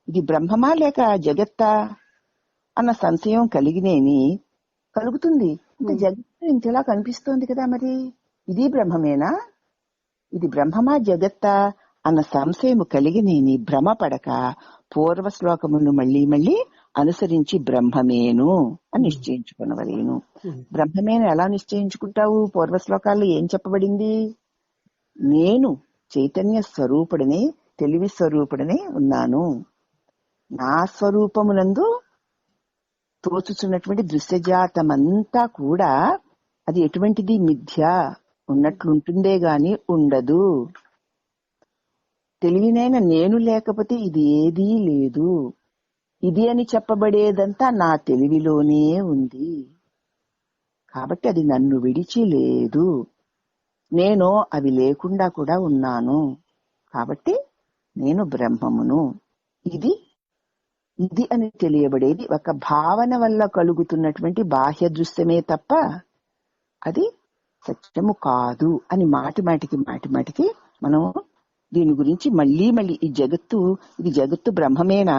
ఇది బ్రహ్మమా లేక జగత్తా అన్న సంశయం కలిగినేని కలుగుతుంది. అంటే జగత్తు ఇంతలా కనిపిస్తోంది కదా, మరి ఇది బ్రహ్మమేనా, ఇది బ్రహ్మమా జగత్తా అన్న సంశయము కలిగినేని భ్రమపడక పూర్వ శ్లోకమును మళ్ళీ మళ్ళీ అనుసరించి బ్రహ్మమేను అని నిశ్చయించుకునవలేను. బ్రహ్మమేను ఎలా నిశ్చయించుకుంటావు? పూర్వ శ్లోకాల్లో ఏం చెప్పబడింది? నేను చైతన్య స్వరూపుడనే, తెలివి స్వరూపుడనే ఉన్నాను. నా స్వరూపమునందు తోచుచున్నటువంటి దృశ్యజాతమంతా కూడా అది ఎటువంటిది? మిథ్య, ఉన్నట్లుంటుందే గాని ఉండదు. తెలివినైన నేను లేకపోతే ఇది ఏదీ లేదు. ఇది అని చెప్పబడేదంతా నా తెలివిలోనే ఉంది. కాబట్టి అది నన్ను విడిచి లేదు. నేను అవి లేకుండా కూడా ఉన్నాను. కాబట్టి నేను బ్రహ్మమును. ఇది ఇది అని తెలియబడేది ఒక భావన వల్ల కలుగుతున్నటువంటి బాహ్య దృశ్యమే తప్ప అది సత్యము కాదు అని మాటి మాటికి మనం దీని గురించి మళ్ళీ మళ్ళీ ఇది జగత్తు బ్రహ్మమేనా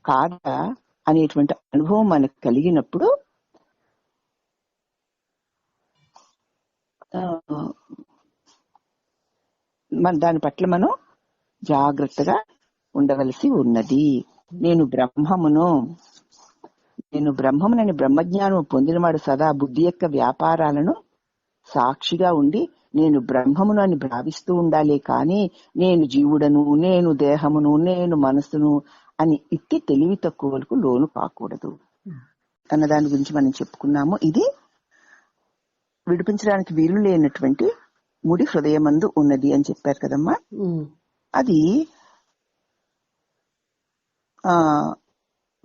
కాదా అనేటువంటి అనుభవం మనకు కలిగినప్పుడు దాని పట్ల మనం జాగ్రత్తగా ఉండవలసి ఉన్నది. నేను బ్రహ్మమునని బ్రహ్మజ్ఞానం పొందినవాడు సదా బుద్ధి యొక్క వ్యాపారాలను సాక్షిగా ఉండి నేను బ్రహ్మమును అని భావిస్తూ ఉండాలి. కానీ నేను జీవుడను, నేను దేహమును, నేను మనస్సును అని ఇట్టి తెలివి తక్కువలకు లోను కాకూడదు అన్న దాని గురించి మనం చెప్పుకున్నాము. ఇది విడిపించడానికి వీలు లేనటువంటి ముడి హృదయమందు ఉన్నది అని చెప్పారు కదమ్మా. అది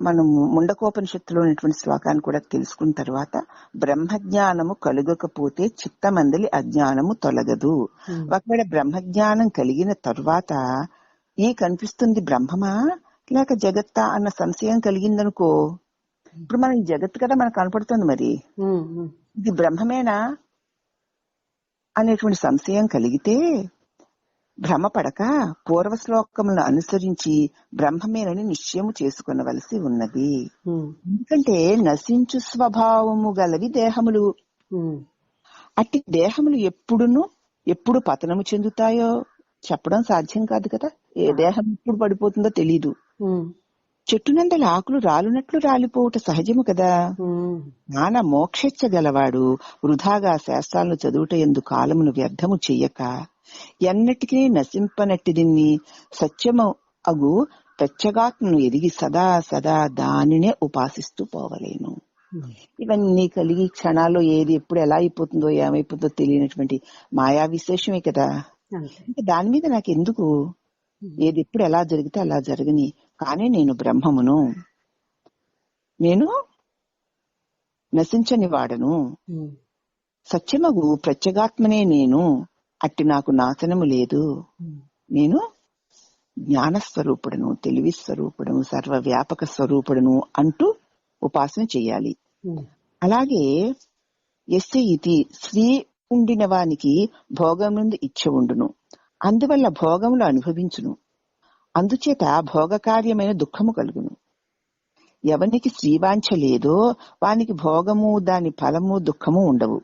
మనము ముండకోపనిషత్తులో ఉన్నటువంటి శ్లోకాన్ని కూడా తెలుసుకున్న తర్వాత, బ్రహ్మజ్ఞానము కలుగకపోతే చిత్తమందలి అజ్ఞానము తొలగదు. ఒకవేళ బ్రహ్మజ్ఞానం కలిగిన తరువాత ఈ కనిపిస్తుంది బ్రహ్మమా లేక జగత్తా అన్న సంశయం కలిగిందనుకో, ఇప్పుడు మనం జగత్తు కదా మనకు కనపడుతుంది, మరి ఇది బ్రహ్మమేనా అనేటువంటి సంశయం కలిగితే భ్రమపడక పూర్వ శ్లోకములను అనుసరించి బ్రహ్మమేనని నిశ్చయము చేసుకునవలసి ఉన్నది. ఎందుకంటే నశించు స్వభావము గలవి దేహములు. అట్టి దేహములు ఎప్పుడు పతనము చెందుతాయో చెప్పడం సాధ్యం కాదు కదా. ఏ దేహం ఎప్పుడు పడిపోతుందో తెలీదు. చెట్టునందల ఆకులు రాలునట్లు రాలిపోవుట సహజము కదా. నానా మోక్షించగలవాడు వృధాగా శాస్త్రాలను చదువుట ఎందు కాలమును వ్యర్థము చెయ్యక ఎన్నటికీ నశింపనట్టి దీన్ని సత్యము అగు ప్రత్యేగాత్మను ఎదిగి సదా సదా దానినే ఉపాసిస్తూ పోవలేను. ఇవన్నీ కలిగి క్షణాల్లో ఏది ఎప్పుడు ఎలా అయిపోతుందో ఏమైపోతుందో తెలియనటువంటి మాయా విశేషమే కదా. దాని మీద నాకు ఎందుకు, ఏది ఎప్పుడు ఎలా జరిగితే అలా జరగని, కానీ నేను బ్రహ్మమును, నేను నశించని వాడను, సత్యమగు ప్రత్యేగాత్మనే నేను, అట్టి నాకు నాశనము లేదు, నేను జ్ఞానస్వరూపుడను, తెలివి స్వరూపుడను, సర్వవ్యాపక స్వరూపుడను అంటూ ఉపాసన చెయ్యాలి. అలాగే ఎస్య ఇతి స్త్రీ ఉండిన వానికి భోగముందు ఇచ్చ ఉండును, అందువల్ల భోగములు అనుభవించును, అందుచేత భోగకార్యమైన దుఃఖము కలుగును. ఎవనికి స్త్రీవాంఛ లేదో వానికి భోగము దాని ఫలము దుఃఖము ఉండవు.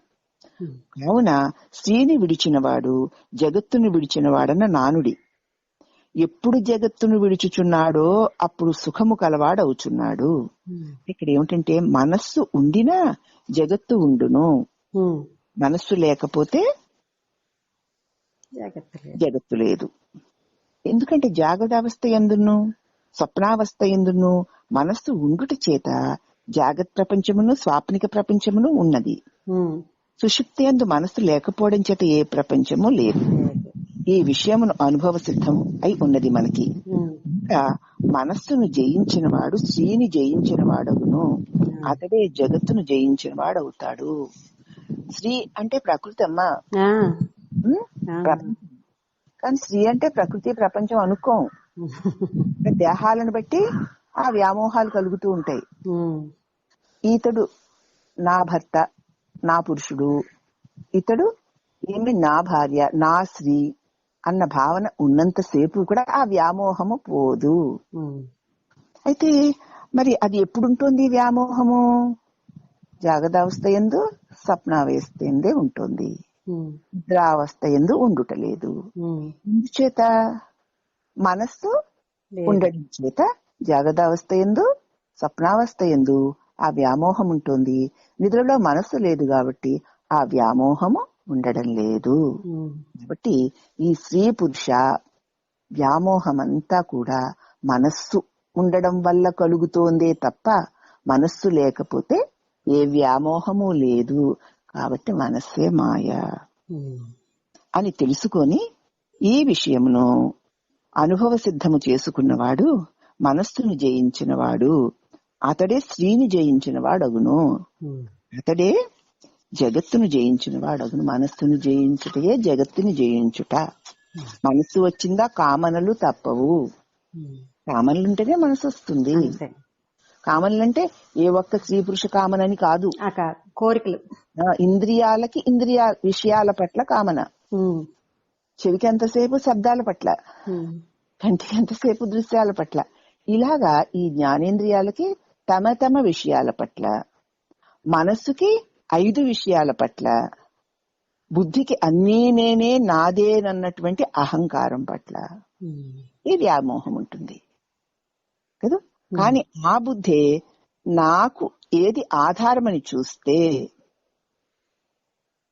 కావున స్త్రీని విడిచినవాడు జగత్తును విడిచినవాడన్న నానుడి. ఎప్పుడు జగత్తును విడిచుచున్నాడో అప్పుడు సుఖము కలవాడవుచున్నాడు. ఇక్కడ ఏమిటంటే మనస్సు ఉండినా జగత్తు ఉండును, మనస్సు లేకపోతే జగత్తు లేదు. ఎందుకంటే జాగ్రత్త అవస్థ ఎందును స్వప్నావస్థ ఎందును మనస్సు ఉండుట చేత జాగ్రత్త ప్రపంచమును స్వాప్నిక ప్రపంచమును ఉన్నది. సుషుప్తి యందు మనస్సు లేకపోవడం చేత ఏ ప్రపంచము లేదు. ఈ విషయమును అనుభవ సిద్ధం అయి ఉన్నది మనకి. ఇంకా మనస్సును జయించిన వాడు స్త్రీని జయించిన వాడవును, అతడే జగత్తును జయించిన వాడవుతాడు. స్త్రీ అంటే ప్రకృతి అమ్మా. కానీ స్త్రీ అంటే ప్రకృతి ప్రపంచం అనుకోం. దేహాలను బట్టి ఆ వ్యామోహాలు కలుగుతూ ఉంటాయి. ఇతడు నా భర్త, నా పురుషుడు, ఇతడు ఈమె నా భార్య, నా స్త్రీ అన్న భావన ఉన్నంతసేపు కూడా ఆ వ్యామోహము పోదు. అయితే మరి అది ఎప్పుడుంటుంది వ్యామోహము? జాగ్రత్తావస్థ యందు, స్వప్నావస్థ యందే ఉంటుంది. నిద్రావస్థ యందు ఉండుటలేదు. ఎందుచేత? మనస్సు ఉండడం చేత జాగ్రత్తావస్థ యందు, స్వప్నావస్థ యందు ఆ వ్యామోహం ఉంటుంది. నిద్రలో మనస్సు లేదు కాబట్టి ఆ వ్యామోహము ఉండడం లేదు. కాబట్టి ఈ స్త్రీ పురుష వ్యామోహం అంతా కూడా మనస్సు ఉండడం వల్ల కలుగుతోందే తప్ప మనస్సు లేకపోతే ఏ వ్యామోహము లేదు. కాబట్టి మనస్సే మాయ అని తెలుసుకొని ఈ విషయమును అనుభవ సిద్ధము చేసుకున్నవాడు, మనస్సును జయించినవాడు, అతడే స్త్రీని జయించిన వాడగును. అతడే జగత్తును జయించిన వాడగును. మనస్సును జయించుటే జగత్తుని జయించుట. మనస్సు వచ్చిందా కామనలు తప్పవు. కామనలుంటేనే మనసు వస్తుంది. కామనలంటే ఏ ఒక్క స్త్రీ పురుష కామనని కాదు, కోరికలు. ఇంద్రియాలకి విషయాల పట్ల కామన. చెవికి ఎంతసేపు శబ్దాల పట్ల, కంటికి ఎంతసేపు దృశ్యాల పట్ల. ఇలాగా ఈ జ్ఞానేంద్రియాలకి తమ తమ విషయాల పట్ల, మనస్సుకి 5 విషయాల పట్ల, బుద్ధికి అన్నీ నేనే నాదేనన్నటువంటి అహంకారం పట్ల ఈ వ్యామోహం ఉంటుంది కదా. కానీ ఆ బుద్ధే నాకు ఏది ఆధారమని చూస్తే,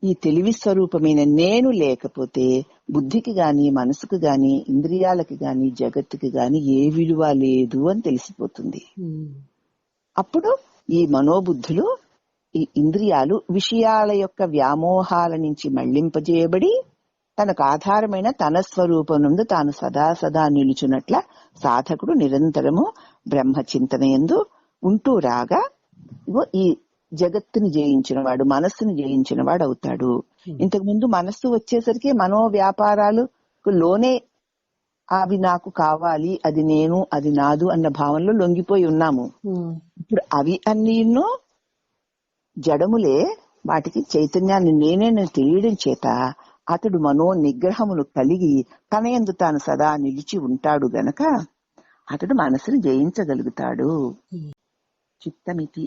ఈ తెలివి స్వరూపమైన నేను లేకపోతే బుద్ధికి గాని, మనసుకు గాని, ఇంద్రియాలకి గాని, జగత్తుకి గాని ఏ విలువ లేదు అని తెలిసిపోతుంది. అప్పుడు ఈ మనోబుద్ధులు, ఈ ఇంద్రియాలు విషయాల యొక్క వ్యామోహాల నుంచి మళ్లింపజేయబడి తనకు ఆధారమైన తన స్వరూపం నందు తాను సదా సదా నిలుచున్నట్ల సాధకుడు నిరంతరము బ్రహ్మచింతన యందు ఉంటూ రాగా ఇగో ఈ జగత్తుని జయించిన వాడు, మనస్సును జయించిన వాడు అవుతాడు. ఇంతకు ముందు మనస్సు వచ్చేసరికి మనో వ్యాపారాలు లోనే అవి నాకు కావాలి, అది నేను, అది నాదు అన్న భావనలో లొంగిపోయి ఉన్నాము. ఇప్పుడు అవి అన్నీను జడములే. వాటికి చైతన్యాన్ని నేనే తెలియడం చేత అతడు మనో నిగ్రహమును కలిగి తన యందు తాను సదా నిలిచి ఉంటాడు గనక అతడు మనసును జయించగలుగుతాడు. చిత్తమితి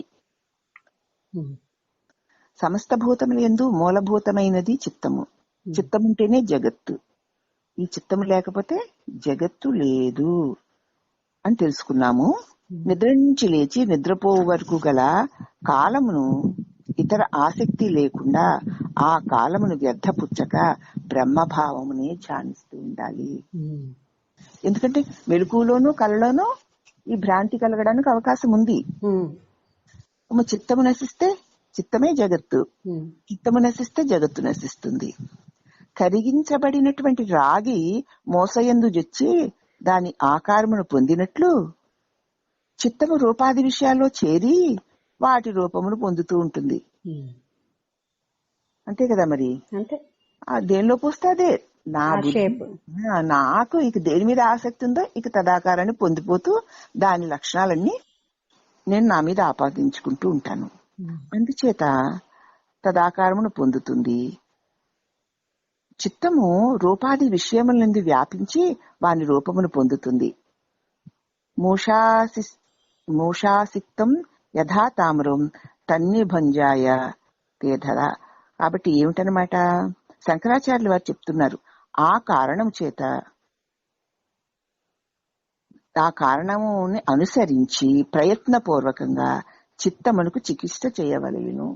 సమస్త భూతముల యందు మూలభూతమైనది చిత్తము. చిత్తముంటేనే జగత్తు. ఈ చిత్తము లేకపోతే జగత్తు లేదు అని తెలుసుకున్నాము. నిద్ర నుంచి లేచి నిద్రపోవు వరకు గల కాలమును ఇతర ఆసక్తి లేకుండా ఆ కాలమును వ్యర్థపుచ్చక బ్రహ్మభావమునే ధ్యానిస్తూ ఉండాలి. ఎందుకంటే మెలకువలోనూ కలలోనూ ఈ భ్రాంతి కలగడానికి అవకాశం ఉంది. చిత్తము నశిస్తే చిత్తమే జగత్తు, చిత్తము నశిస్తే జగత్తు నశిస్తుంది. కరిగించబడినటువంటి రాగి మోసయందు జొచ్చి దాని ఆకారమును పొందినట్లు చిత్తము రూపాది విషయాల్లో చేరి వాటి రూపమును పొందుతూ ఉంటుంది. అంతే కదా. మరి దేనిలో పోస్తే అదే నాకు ఇక దేని మీద ఆసక్తి ఉందో ఇక తదాకారాన్ని పొందిపోతూ దాని లక్షణాలన్నీ నేను నా మీద ఆపాదించుకుంటూ ఉంటాను. అందుచేత తదాకారమును పొందుతుంది. చిత్తము రూపాది విషయముల నుండి వ్యాపించి వాని రూపమును పొందుతుంది. మూషాసిక్తం యథా తామరం తన్నిభంజాయ తీర్థర. కాబట్టి ఏమిటనమాట, శంకరాచార్యులు వారు చెప్తున్నారు, ఆ కారణం చేత ఆ కారణముని అనుసరించి ప్రయత్నపూర్వకంగా చిత్తమునకు చికిత్స చేయవలెను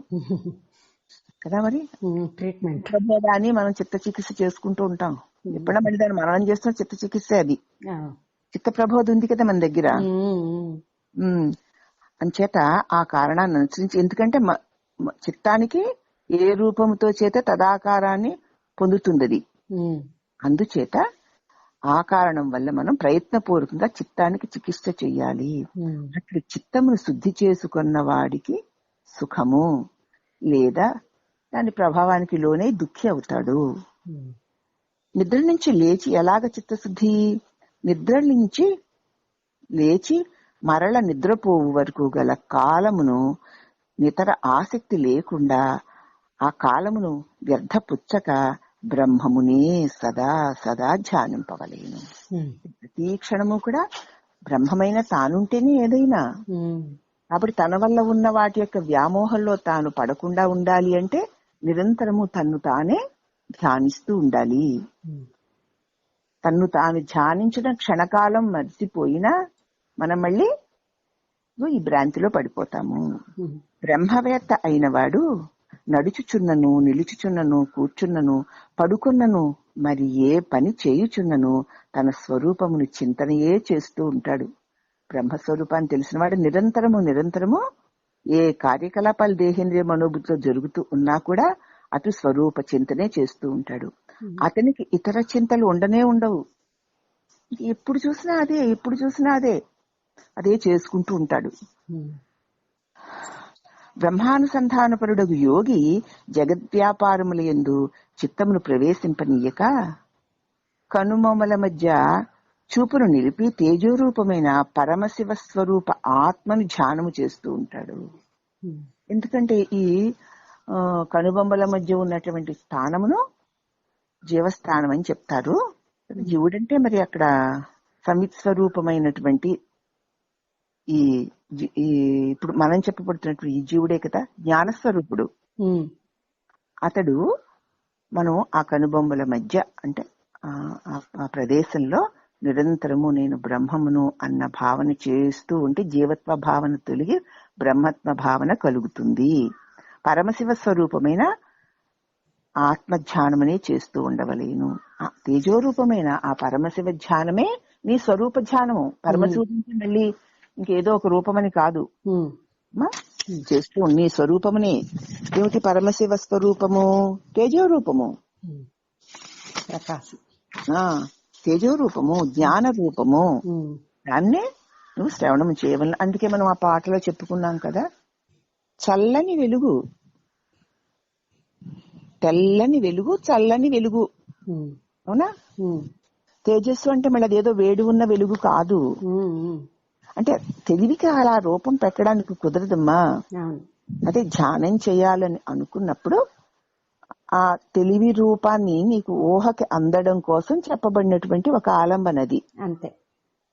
కదా. మరి ట్రీట్మెంట్ అని మనం చిత్త చికిత్స చేసుకుంటూ ఉంటాం. ఎప్పుడైనా మళ్ళీ దాన్ని మననం చేస్తున్న చిత్త చికిత్స. అది చిత్త ప్రబోధం ఉంది కదా మన దగ్గర. అంచేత ఆ కారణాన్ని అనుసరించి, ఎందుకంటే చిత్తానికి ఏ రూపముతో చేత తదాకారాన్ని పొందుతుంది. అందుచేత ఆ కారణం వల్ల మనం ప్రయత్నపూర్వకంగా చిత్తానికి చికిత్స చెయ్యాలి. అట్లు చిత్తమును శుద్ధి చేసుకున్న వాడికి సుఖము లేదా దాని ప్రభావానికి లోనే దుఃఖి అవుతాడు. నిద్ర నుంచి లేచి ఎలాగ చిత్తశుద్ధి? నిద్ర నుంచి లేచి మరల నిద్రపోవు వరకు గల కాలమును ఇతర ఆసక్తి లేకుండా ఆ కాలమును వ్యర్థపుచ్చక బ్రహ్మమునే సదా సదా ధ్యానింపవలేను. ప్రతి క్షణము కూడా బ్రహ్మమైన తానుంటేనే ఏదైనా. కాబట్టి తన వల్ల ఉన్న వాటి యొక్క వ్యామోహంలో తాను పడకుండా ఉండాలి అంటే నిరంతరము తన్ను తానే ధ్యానిస్తూ ఉండాలి. తన్ను తాను ధ్యానించిన క్షణకాలం మర్చిపోయినా మనం మళ్ళీ ఈ భ్రాంతిలో పడిపోతాము. బ్రహ్మవేత్త అయిన వాడు నడుచుచున్నను, నిలుచుచున్నను, కూర్చున్నను, పడుకున్నను, మరి ఏ పని చేయుచున్నను తన స్వరూపమును చింతనయే చేస్తూ ఉంటాడు. బ్రహ్మస్వరూపాన్ని తెలిసిన వాడు నిరంతరము ఏ కార్యకలాపాలు దేహేంద్రియ మనోబుద్ధిలో జరుగుతూ ఉన్నా కూడా అటు స్వరూప చింతనే చేస్తూ ఉంటాడు. అతనికి ఇతర చింతలు ఉండనే ఉండవు. ఎప్పుడు చూసినా అదే చేసుకుంటూ ఉంటాడు. బ్రహ్మానుసంధానపరుడగు యోగి జగద్వ్యాపారముల యందు చిత్తమును ప్రవేశింపనీయక కనుమొమల మధ్య చూపును నిలిపి తేజోరూపమైన పరమశివ స్వరూప ఆత్మను ధ్యానము చేస్తూ ఉంటాడు. ఎందుకంటే ఈ కనుబొమ్మల మధ్య ఉన్నటువంటి స్థానమును జీవస్థానం అని చెప్తారు. జీవుడంటే మరి అక్కడ సమిత్ స్వరూపమైనటువంటి ఈ ఇప్పుడు మనం చెప్పబడుతున్నటువంటి ఈ జీవుడే కదా జ్ఞానస్వరూపుడు. అతడు మనం ఆ కనుబొమ్మల మధ్య అంటే ఆ ప్రదేశంలో నిరంతరము నేను బ్రహ్మమును అన్న భావన చేస్తూ ఉంటే జీవత్వ భావన తొలగి బ్రహ్మత్వ భావన కలుగుతుంది. పరమశివ స్వరూపమైన ఆత్మధ్యానమనే చేస్తూ ఉండవలేను. తేజోరూపమైన ఆ పరమశివ ధ్యానమే నీ స్వరూప ధ్యానము. పరమశివుడి మళ్ళీ ఇంకేదో ఒక రూపమని కాదు, చేస్తూ నీ స్వరూపమునే. ఏమిటి పరమశివ స్వరూపము? తేజోరూపము, ప్రకాశం, తేజోరూపము, జ్ఞాన రూపము. దాన్నే నువ్వు శ్రవణం చేయవలను. అందుకే మనం ఆ పాటలో చెప్పుకున్నాం కదా, చల్లని వెలుగు, తెల్లని వెలుగు, చల్లని వెలుగు. అవునా? తేజస్సు అంటే మళ్ళీ అదేదో వేడి ఉన్న వెలుగు కాదు. అంటే తెలివికి అలా రూపం పెట్టడానికి కుదరదమ్మా. అదే ధ్యానం చేయాలని అనుకున్నప్పుడు ఆ తెలివి రూపాన్ని నీకు ఊహకి అందడం కోసం చెప్పబడినటువంటి ఒక ఆలంబనది. అంతే.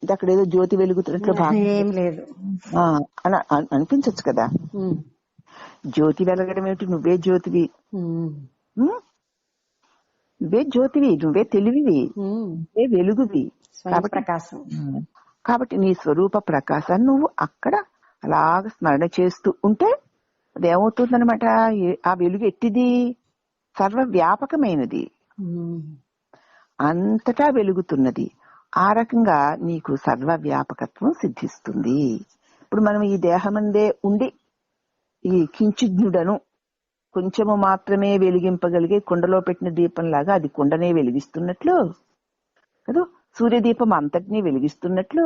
ఇది అక్కడ ఏదో జ్యోతి వెలుగుతున్నట్లు ఏం లేదు అని అనిపించచ్చు కదా. జ్యోతి వెలగడం ఏమిటి? నువ్వే జ్యోతివి, నువ్వే జ్యోతివి, నువ్వే తెలివివి, నువ్వే వెలుగువి. ప్రకాశం. కాబట్టి నీ స్వరూప ప్రకాశాన్ని నువ్వు అక్కడ అలాగ స్మరణ చేస్తూ ఉంటే అదేమవుతుందనమాట, ఆ వెలుగు ఎట్టిది? సర్వవ్యాపకమైనది, అంతటా వెలుగుతున్నది. ఆ రకంగా నీకు సర్వవ్యాపకత్వం సిద్ధిస్తుంది. ఇప్పుడు మనం ఈ దేహమందే ఉండి ఈ కించిజ్ఞుడను కొంచెము మాత్రమే వెలిగింపగలిగే కుండలో పెట్టిన దీపంలాగా అది కుండనే వెలిగిస్తున్నట్లు కదా, సూర్యదీపం అంతటినీ వెలిగిస్తున్నట్లు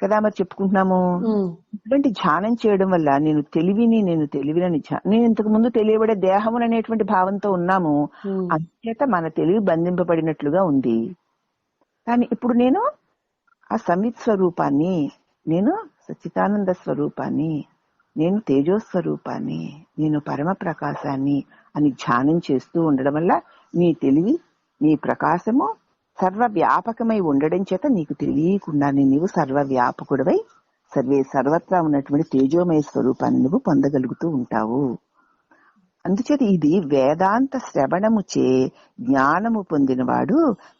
కదా మరి చెప్పుకుంటున్నాము. ఇటువంటి ధ్యానం చేయడం వల్ల నేను తెలివిని నేను ఇంతకు ముందు తెలియబడే దేహము అనేటువంటి భావంతో ఉన్నాము. అంచేత మన తెలివి బంధింపబడినట్లుగా ఉంది. కానీ ఇప్పుడు నేను ఆ సమిత్ స్వరూపాన్ని, నేను సచ్చిదానంద స్వరూపాన్ని, నేను తేజోస్వరూపాన్ని, నేను పరమ ప్రకాశాన్ని అని ధ్యానం చేస్తూ ఉండడం వల్ల నీ తెలివి, నీ ప్రకాశము సర్వవ్యాపకమై ఉండడం చేత నీకు తెలియకుండానే నీవు సర్వవ్యాపకుడివై సర్వత్రా ఉన్నటువంటి తేజోమయ స్వరూపాన్ని నువ్వు పొందగలుగుతూ ఉంటావు. అందుచేత ఇది వేదాంత శ్రవణము చే జ్ఞానము పొందినవాడు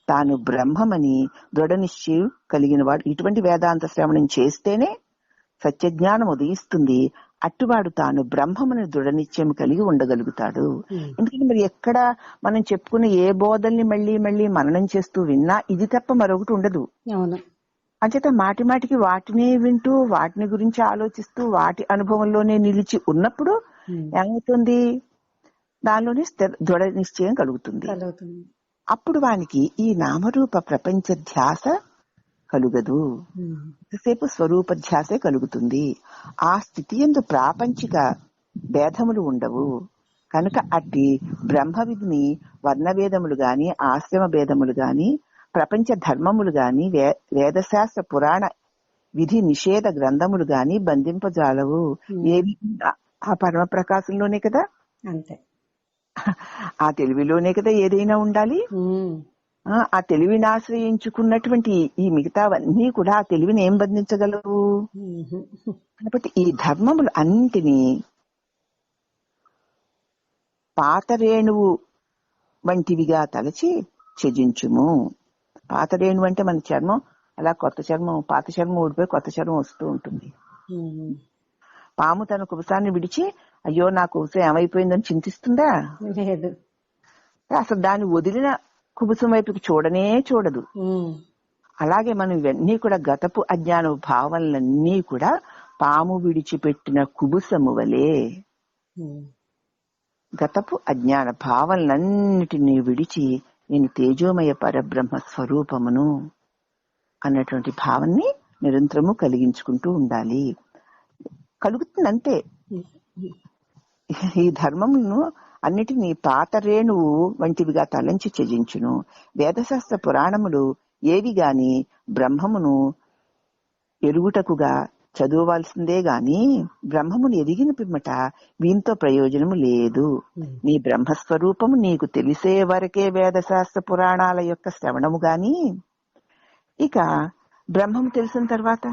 తాను బ్రహ్మమని దృఢ నిశ్చయం కలిగిన వాడు. ఇటువంటి వేదాంత శ్రవణం చేస్తేనే సత్యజ్ఞానం ఉదయిస్తుంది. అట్టువాడు తాను బ్రహ్మముని దృఢ నిశ్చయం కలిగి ఉండగలుగుతాడు. ఎందుకంటే మరి ఎక్కడ మనం చెప్పుకున్న ఏ బోధల్ని మళ్ళీ మళ్ళీ మననం చేస్తూ విన్నా ఇది తప్ప మరొకటి ఉండదు. అంచేత మాటి మాటికి వాటినే వింటూ వాటిని గురించి ఆలోచిస్తూ వాటి అనుభవంలోనే నిలిచి ఉన్నప్పుడు ఏమవుతుంది? దానిలోనే దృఢ నిశ్చయం కలుగుతుంది. అప్పుడు వానికి ఈ నామరూప ప్రపంచ ధ్యాస కలుగదు, ఎంతసేపు స్వరూప ధ్యాసే కలుగుతుంది. ఆ స్థితి యందు ప్రాపంచిక భేదములు ఉండవు. కనుక అట్టి బ్రహ్మవిధిని వర్ణవేదములు గాని, ఆశ్రమ భేదములు గాని, ప్రపంచ ధర్మములు గాని, వేదశాస్త్ర పురాణ విధి నిషేధ గ్రంథములు గాని బంధింపజాలవు. ఏవి ఆ పరమ ప్రకాశంలోనే కదా, అంతే. ఆ తెలివిలోనే కదా ఏదైనా ఉండాలి. ఆ తెలివిని ఆశ్రయించుకున్నటువంటి ఈ మిగతావన్నీ కూడా ఆ తెలివిని ఏం బంధించగలవు? కాబట్టి ఈ ధర్మములు అన్నింటినీ పాత రేణువు వంటివిగా తలచి త్యజించుము. పాత రేణువు అంటే మన చర్మం, అలా కొత్త చర్మం, పాత చర్మం ఊడిపోయి కొత్త చర్మం వస్తూ ఉంటుంది. పాము తన కుబుసాన్ని విడిచి అయ్యో నా కుబుసం ఏమైపోయిందని చింతిస్తుందా? లేదు. అసలు దాన్ని వదిలిన కుబుసం వైపుకి చూడనే చూడదు. అలాగే మనం ఇవన్నీ కూడా గతపు అజ్ఞాన భావనలన్నీ కూడా పాము విడిచిపెట్టిన కుబుసము వలె గతపు అజ్ఞాన భావనలన్నిటినీ విడిచి నేను తేజోమయ పరబ్రహ్మ స్వరూపమును అన్నటువంటి భావాన్ని నిరంతరము కలిగించుకుంటూ ఉండాలి. కలుగుతుందంతే. ఈ ధర్మములను అన్నిటినీ పాత రేణువు వంటివిగా తలంచి త్యజించును. వేదశాస్త్ర పురాణములు ఏవి గాని బ్రహ్మమును ఎరుగుటకుగా చదువవలసిందే గాని బ్రహ్మమును ఎదిగిన పిమ్మట వీంతో ప్రయోజనము లేదు. నీ బ్రహ్మస్వరూపము నీకు తెలిసే వరకే వేదశాస్త్ర పురాణాల యొక్క శ్రవణము గాని, ఇక బ్రహ్మము తెలిసిన తర్వాత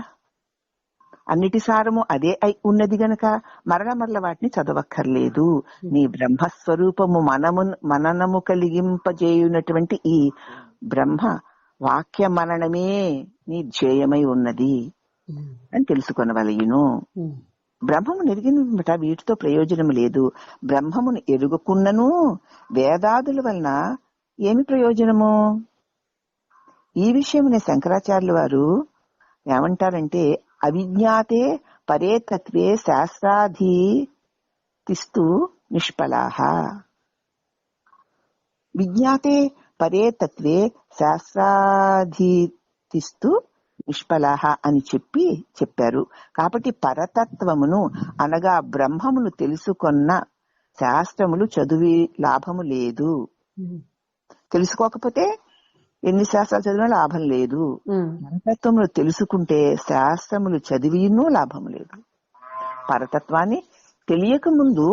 అన్నిటి సారము అదే అయి ఉన్నది గనక మరల వాటిని చదవక్కర్లేదు. నీ బ్రహ్మస్వరూపము మననము కలిగింపజేయునటువంటి ఈ బ్రహ్మ వాక్య మననమే నీ ధ్యేయమై ఉన్నది అని తెలుసుకొనవలయును. బ్రహ్మమును ఎరిగిన వీటితో ప్రయోజనము లేదు. బ్రహ్మమును ఎరుగుకున్నను వేదాదుల వలన ఏమి ప్రయోజనము? ఈ విషయమునే శంకరాచార్యుల వారు ఏమంటారంటే, అవిజ్ఞాతే పరే తత్వే శాస్త్రాధీతిస్తూ నిష్ఫలాః. విజ్ఞాతే పరే తత్వే శాస్త్రాధీతిస్తూ నిష్ఫలాః అని చెప్పారు. కాబట్టి పరతత్వమును అనగా బ్రహ్మమును తెలుసుకొన్న శాస్త్రములు చదివి లాభము లేదు. తెలుసుకోకపోతే ఎన్ని శాస్త్రాలు చదివినా లాభం లేదు. పరతత్వమును తెలుసుకుంటే శాస్త్రములు చదివినూ లాభం లేదు. పరతత్వాన్ని తెలియక ముందు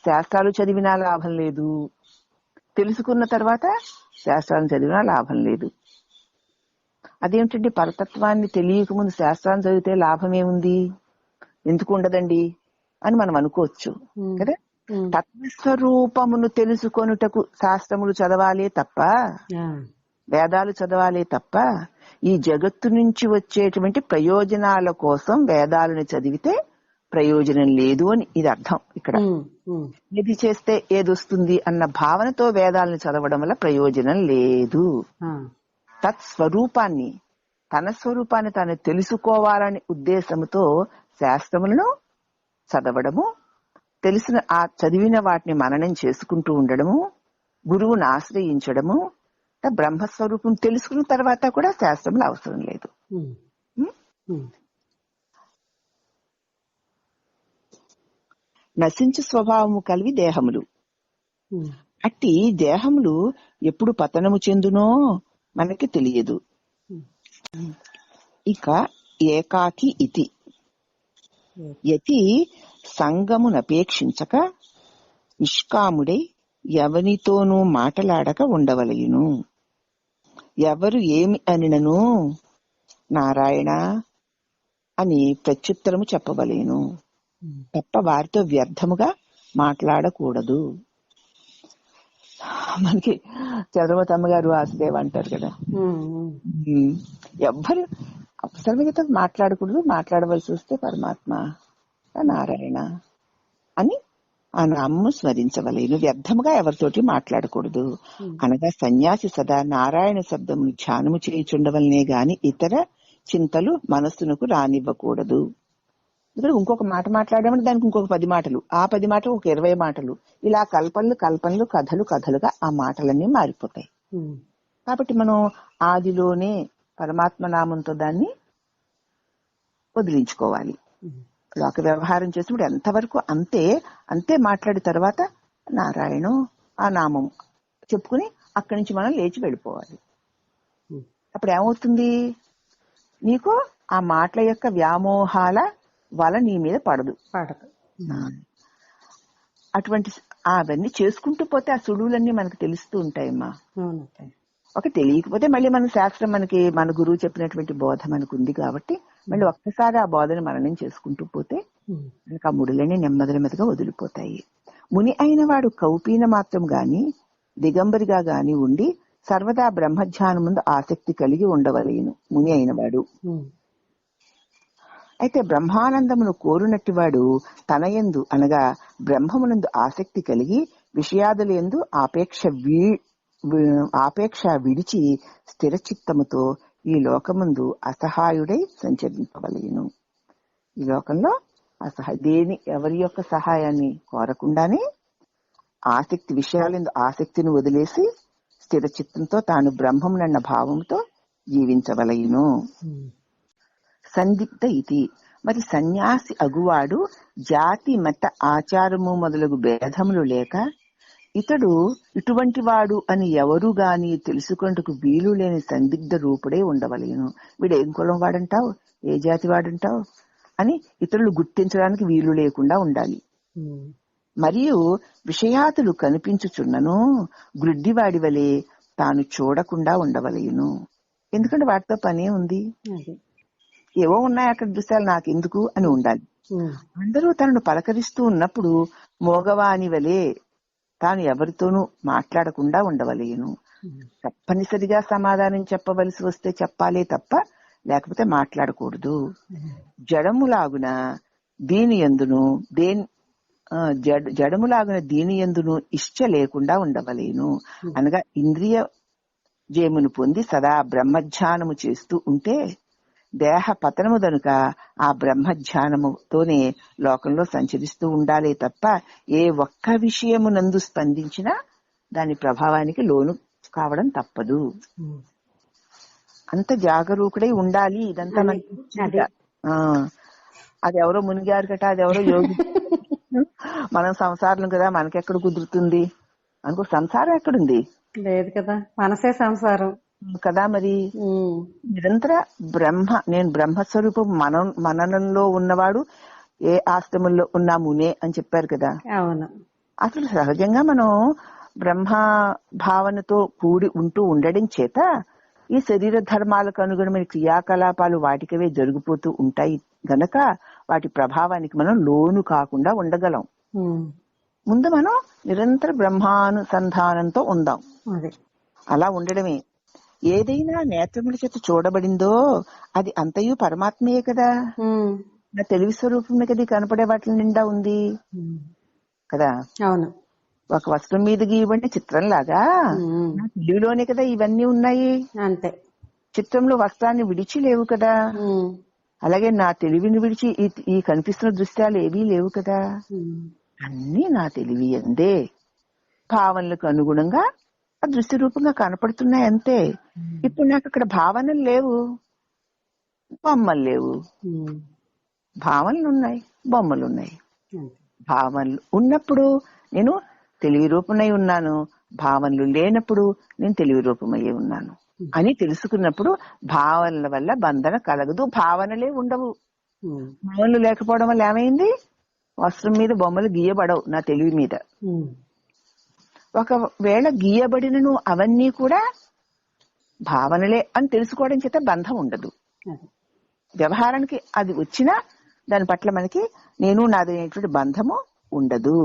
శాస్త్రాలు చదివినా లాభం లేదు, తెలుసుకున్న తర్వాత శాస్త్రాలను చదివినా లాభం లేదు. అదేమిటండి, పరతత్వాన్ని తెలియక ముందు శాస్త్రాన్ని చదివితే లాభమేముంది, ఎందుకు ఉండదండి అని మనం అనుకోవచ్చు కదా. తత్వస్వరూపమును తెలుసుకొనుటకు శాస్త్రములు చదవాలే తప్ప, వేదాలు చదవాలే తప్ప, ఈ జగత్తు నుంచి వచ్చేటువంటి ప్రయోజనాల కోసం వేదాలను చదివితే ప్రయోజనం లేదు అని ఇది అర్థం. ఇక్కడ ఏది చేస్తే ఏదొస్తుంది అన్న భావనతో వేదాలను చదవడం వల్ల ప్రయోజనం లేదు. తత్స్వరూపాన్ని, తన స్వరూపాన్ని తాను తెలుసుకోవాలనే ఉద్దేశంతో శాస్త్రములను చదవడము, తెలిసిన ఆ చదివిన వాటిని మననం చేసుకుంటూ ఉండడము, గురువును ఆశ్రయించడము, బ్రహ్మస్వరూపం తెలుసుకున్న తర్వాత కూడా శాస్త్రములు అవసరం లేదు. నశించు స్వభావము కలివి దేహములు. అట్టి దేహములు ఎప్పుడు పతనము చెందునో మనకి తెలియదు. ఇక ఏకాకి ఇతి యతి సంగమునపేక్షించక నిష్కాముడై ఎవరితోనూ మాటలాడక ఉండవలయును. ఎవరు ఏమి అనినను నారాయణ అని ప్రత్యుత్తరము చెప్పవలేను తప్ప వారితో వ్యర్థముగా మాట్లాడకూడదు. మనకి చంద్రమతమ్మ గారు వాసుదేవ్ అంటారు కదా, ఎవ్వరు అవసరమైతే మాట్లాడకూడదు, మాట్లాడవలసి వస్తే పరమాత్మ నారాయణ అని ఆ నామము స్మరించవలేను, వ్యర్థముగా ఎవరితోటి మాట్లాడకూడదు. అనగా సన్యాసి సదా నారాయణ శబ్దమును ధ్యానము చేయుచుండవలనే గాని ఇతర చింతలు మనస్సునకు రానివ్వకూడదు. ఇక్కడ ఇంకొక మాట మాట్లాడామంటే దానికి ఇంకొక 10 మాటలు, ఆ 10 మాటలు ఒక 20 మాటలు, ఇలా కల్పనలు కథలుగా ఆ మాటలన్నీ మారిపోతాయి. కాబట్టి మనం ఆదిలోనే పరమాత్మ నామంతో దాన్ని వదిలించుకోవాలి. లోక వ్యవహారం చేసినప్పుడు ఎంతవరకు అంతే మాట్లాడిన తర్వాత నారాయణ ఆ నామం చెప్పుకుని అక్కడి నుంచి మనం లేచి వెళ్ళిపోవాలి. అప్పుడు ఏమవుతుంది, నీకు ఆ మాటల యొక్క వ్యామోహాల వల నీ మీద పడదు. అటువంటి అవన్నీ చేసుకుంటూ పోతే ఆ సులువులన్నీ మనకు తెలుస్తూ ఉంటాయమ్మా. ఒక తెలియకపోతే మళ్ళీ మన శాస్త్రం మనకి మన గురువు చెప్పినటువంటి బోధ మనకు ఉంది కాబట్టి మళ్ళీ ఒక్కసారి ఆ బోధని మననం చేసుకుంటూ పోతే మనకు ఆ ముడులన్నీ నెమ్మదిగా వదిలిపోతాయి. ముని అయిన వాడు కౌపీన మాత్రం గాని దిగంబరిగా గాని ఉండి సర్వదా బ్రహ్మధ్యానం ముందు ఆసక్తి కలిగి ఉండవలేను ముని అయిన వాడు. అయితే బ్రహ్మానందమును కోరునట్టి వాడు తనయందు అనగా బ్రహ్మమునందు ఆసక్తి కలిగి విషయాదులందు ఆపేక్ష విడిచి స్థిర చిత్తముతో ఈ లోకముందు అసహాయుడై సంచరింపవలేను. ఈ లోకంలో ఎవరి యొక్క సహాయాన్ని కోరకుండానే ఆసక్తి విషయాలందు ఆసక్తిని వదిలేసి స్థిర చిత్తంతో తాను బ్రహ్మమునన్న భావంతో జీవించవలయును. సందిగ్ధ ఇది మరి సన్యాసి అగువాడు జాతి మత ఆచారము మొదలగు భేదములు లేక ఇతడు ఇటువంటి వాడు అని ఎవరు గాని తెలుసుకొంటకు వీలు లేని సందిగ్ధ రూపుడే ఉండవలేను. వీడేం కులం వాడంటావు, ఏ జాతి వాడంటావు అని ఇతరులు గుర్తించడానికి వీలు లేకుండా ఉండాలి. మరియు విషయాతులు కనిపించుచున్నను గ్రుడ్డివాడి వలె తాను చూడకుండా ఉండవలేను. ఎందుకంటే వాటితో పనే ఉంది, ఏవో ఉన్నాయి అక్కడ దృశ్యాలు నాకెందుకు అని ఉండాలి. అందరూ తనను పలకరిస్తూ ఉన్నప్పుడు మోగవాని వలె తాను ఎవరితోనూ మాట్లాడకుండా ఉండవలేను. తప్పనిసరిగా సమాధానం చెప్పవలసి వస్తే చెప్పాలే తప్ప లేకపోతే మాట్లాడకూడదు. జడములాగున దీని యందును ఇష్ట లేకుండా ఉండవలేను. అనగా ఇంద్రియ జయమును పొంది సదా బ్రహ్మధ్యానము చేస్తూ ఉంటే దేహ పతనము దనుక ఆ బ్రహ్మధ్యానముతోనే లోకంలో సంచరిస్తూ ఉండాలే తప్ప ఏ ఒక్క విషయమునందు స్పందించినా దాని ప్రభావానికి లోను కావడం తప్పదు. అంత జాగరూకుడై ఉండాలి. ఇదంతా అది ఎవరో మునిగారు కట, అది ఎవరో యోగి, మనం సంసారం కదా మనకెక్కడ కుదురుతుంది అనుకో. సంసారం ఎక్కడుంది, లేదు కదా, మనసే సంసారం కదా. మరి నిరంతర నేను బ్రహ్మస్వరూపం మననంలో ఉన్నవాడు ఏ ఆశ్రమంలో ఉన్నా మునే అని చెప్పారు కదా. అవును. అసలు సహజంగా మనం బ్రహ్మ భావనతో కూడి ఉంటూ ఉండడం చేత ఈ శరీర ధర్మాలకు అనుగుణమైన క్రియాకలాపాలు వాటికవే జరిగిపోతూ ఉంటాయి గనక వాటి ప్రభావానికి మనం లోను కాకుండా ఉండగలం. ముందు మనం నిరంతర బ్రహ్మానుసంధానంతో ఉందాం. అలా ఉండడమే. ఏదైనా నేత్రముల చేత చూడబడిందో అది అంతయు పరమాత్మయే కదా. నా తెలివి స్వరూపమే కదా కనపడే వాటి నిండా ఉంది కదా. అవును. ఒక వస్త్రం మీద గీయబడిన చిత్రం లాగా నా తెలివిలోనే కదా ఇవన్నీ ఉన్నాయి. అంతే. చిత్రంలో వస్త్రాన్ని విడిచి లేవు కదా. అలాగే నా తెలివిని విడిచి ఈ కనిపిస్తున్న దృశ్యాలు ఏవీ లేవు కదా. అన్ని నా తెలివి అందే భావనలకు అనుగుణంగా ఆ దృశ్య రూపంగా కనపడుతున్నాయి అంతే. ఇప్పుడు నాకు అక్కడ భావనలు లేవు, బొమ్మలు లేవు. భావనలు ఉన్నాయి, బొమ్మలు ఉన్నాయి. భావనలు ఉన్నప్పుడు నేను తెలివి రూపమై ఉన్నాను, భావనలు లేనప్పుడు నేను తెలివి రూపమయ్యే ఉన్నాను అని తెలుసుకున్నప్పుడు భావనల వల్ల బంధన కలగదు, భావనలే ఉండవు. భావనలు లేకపోవడం వల్ల ఏమైంది, వస్త్రం మీద బొమ్మలు గీయబడవు నా తెలివి మీద. ఒకవేళ గీయబడినను అవన్నీ కూడా భావనలే అని తెలుసుకోవడం చేత బంధం ఉండదు. వ్యవహారానికి అది వచ్చినా దాని పట్ల మనకి నేను నాదనేటువంటి బంధము ఉండదు.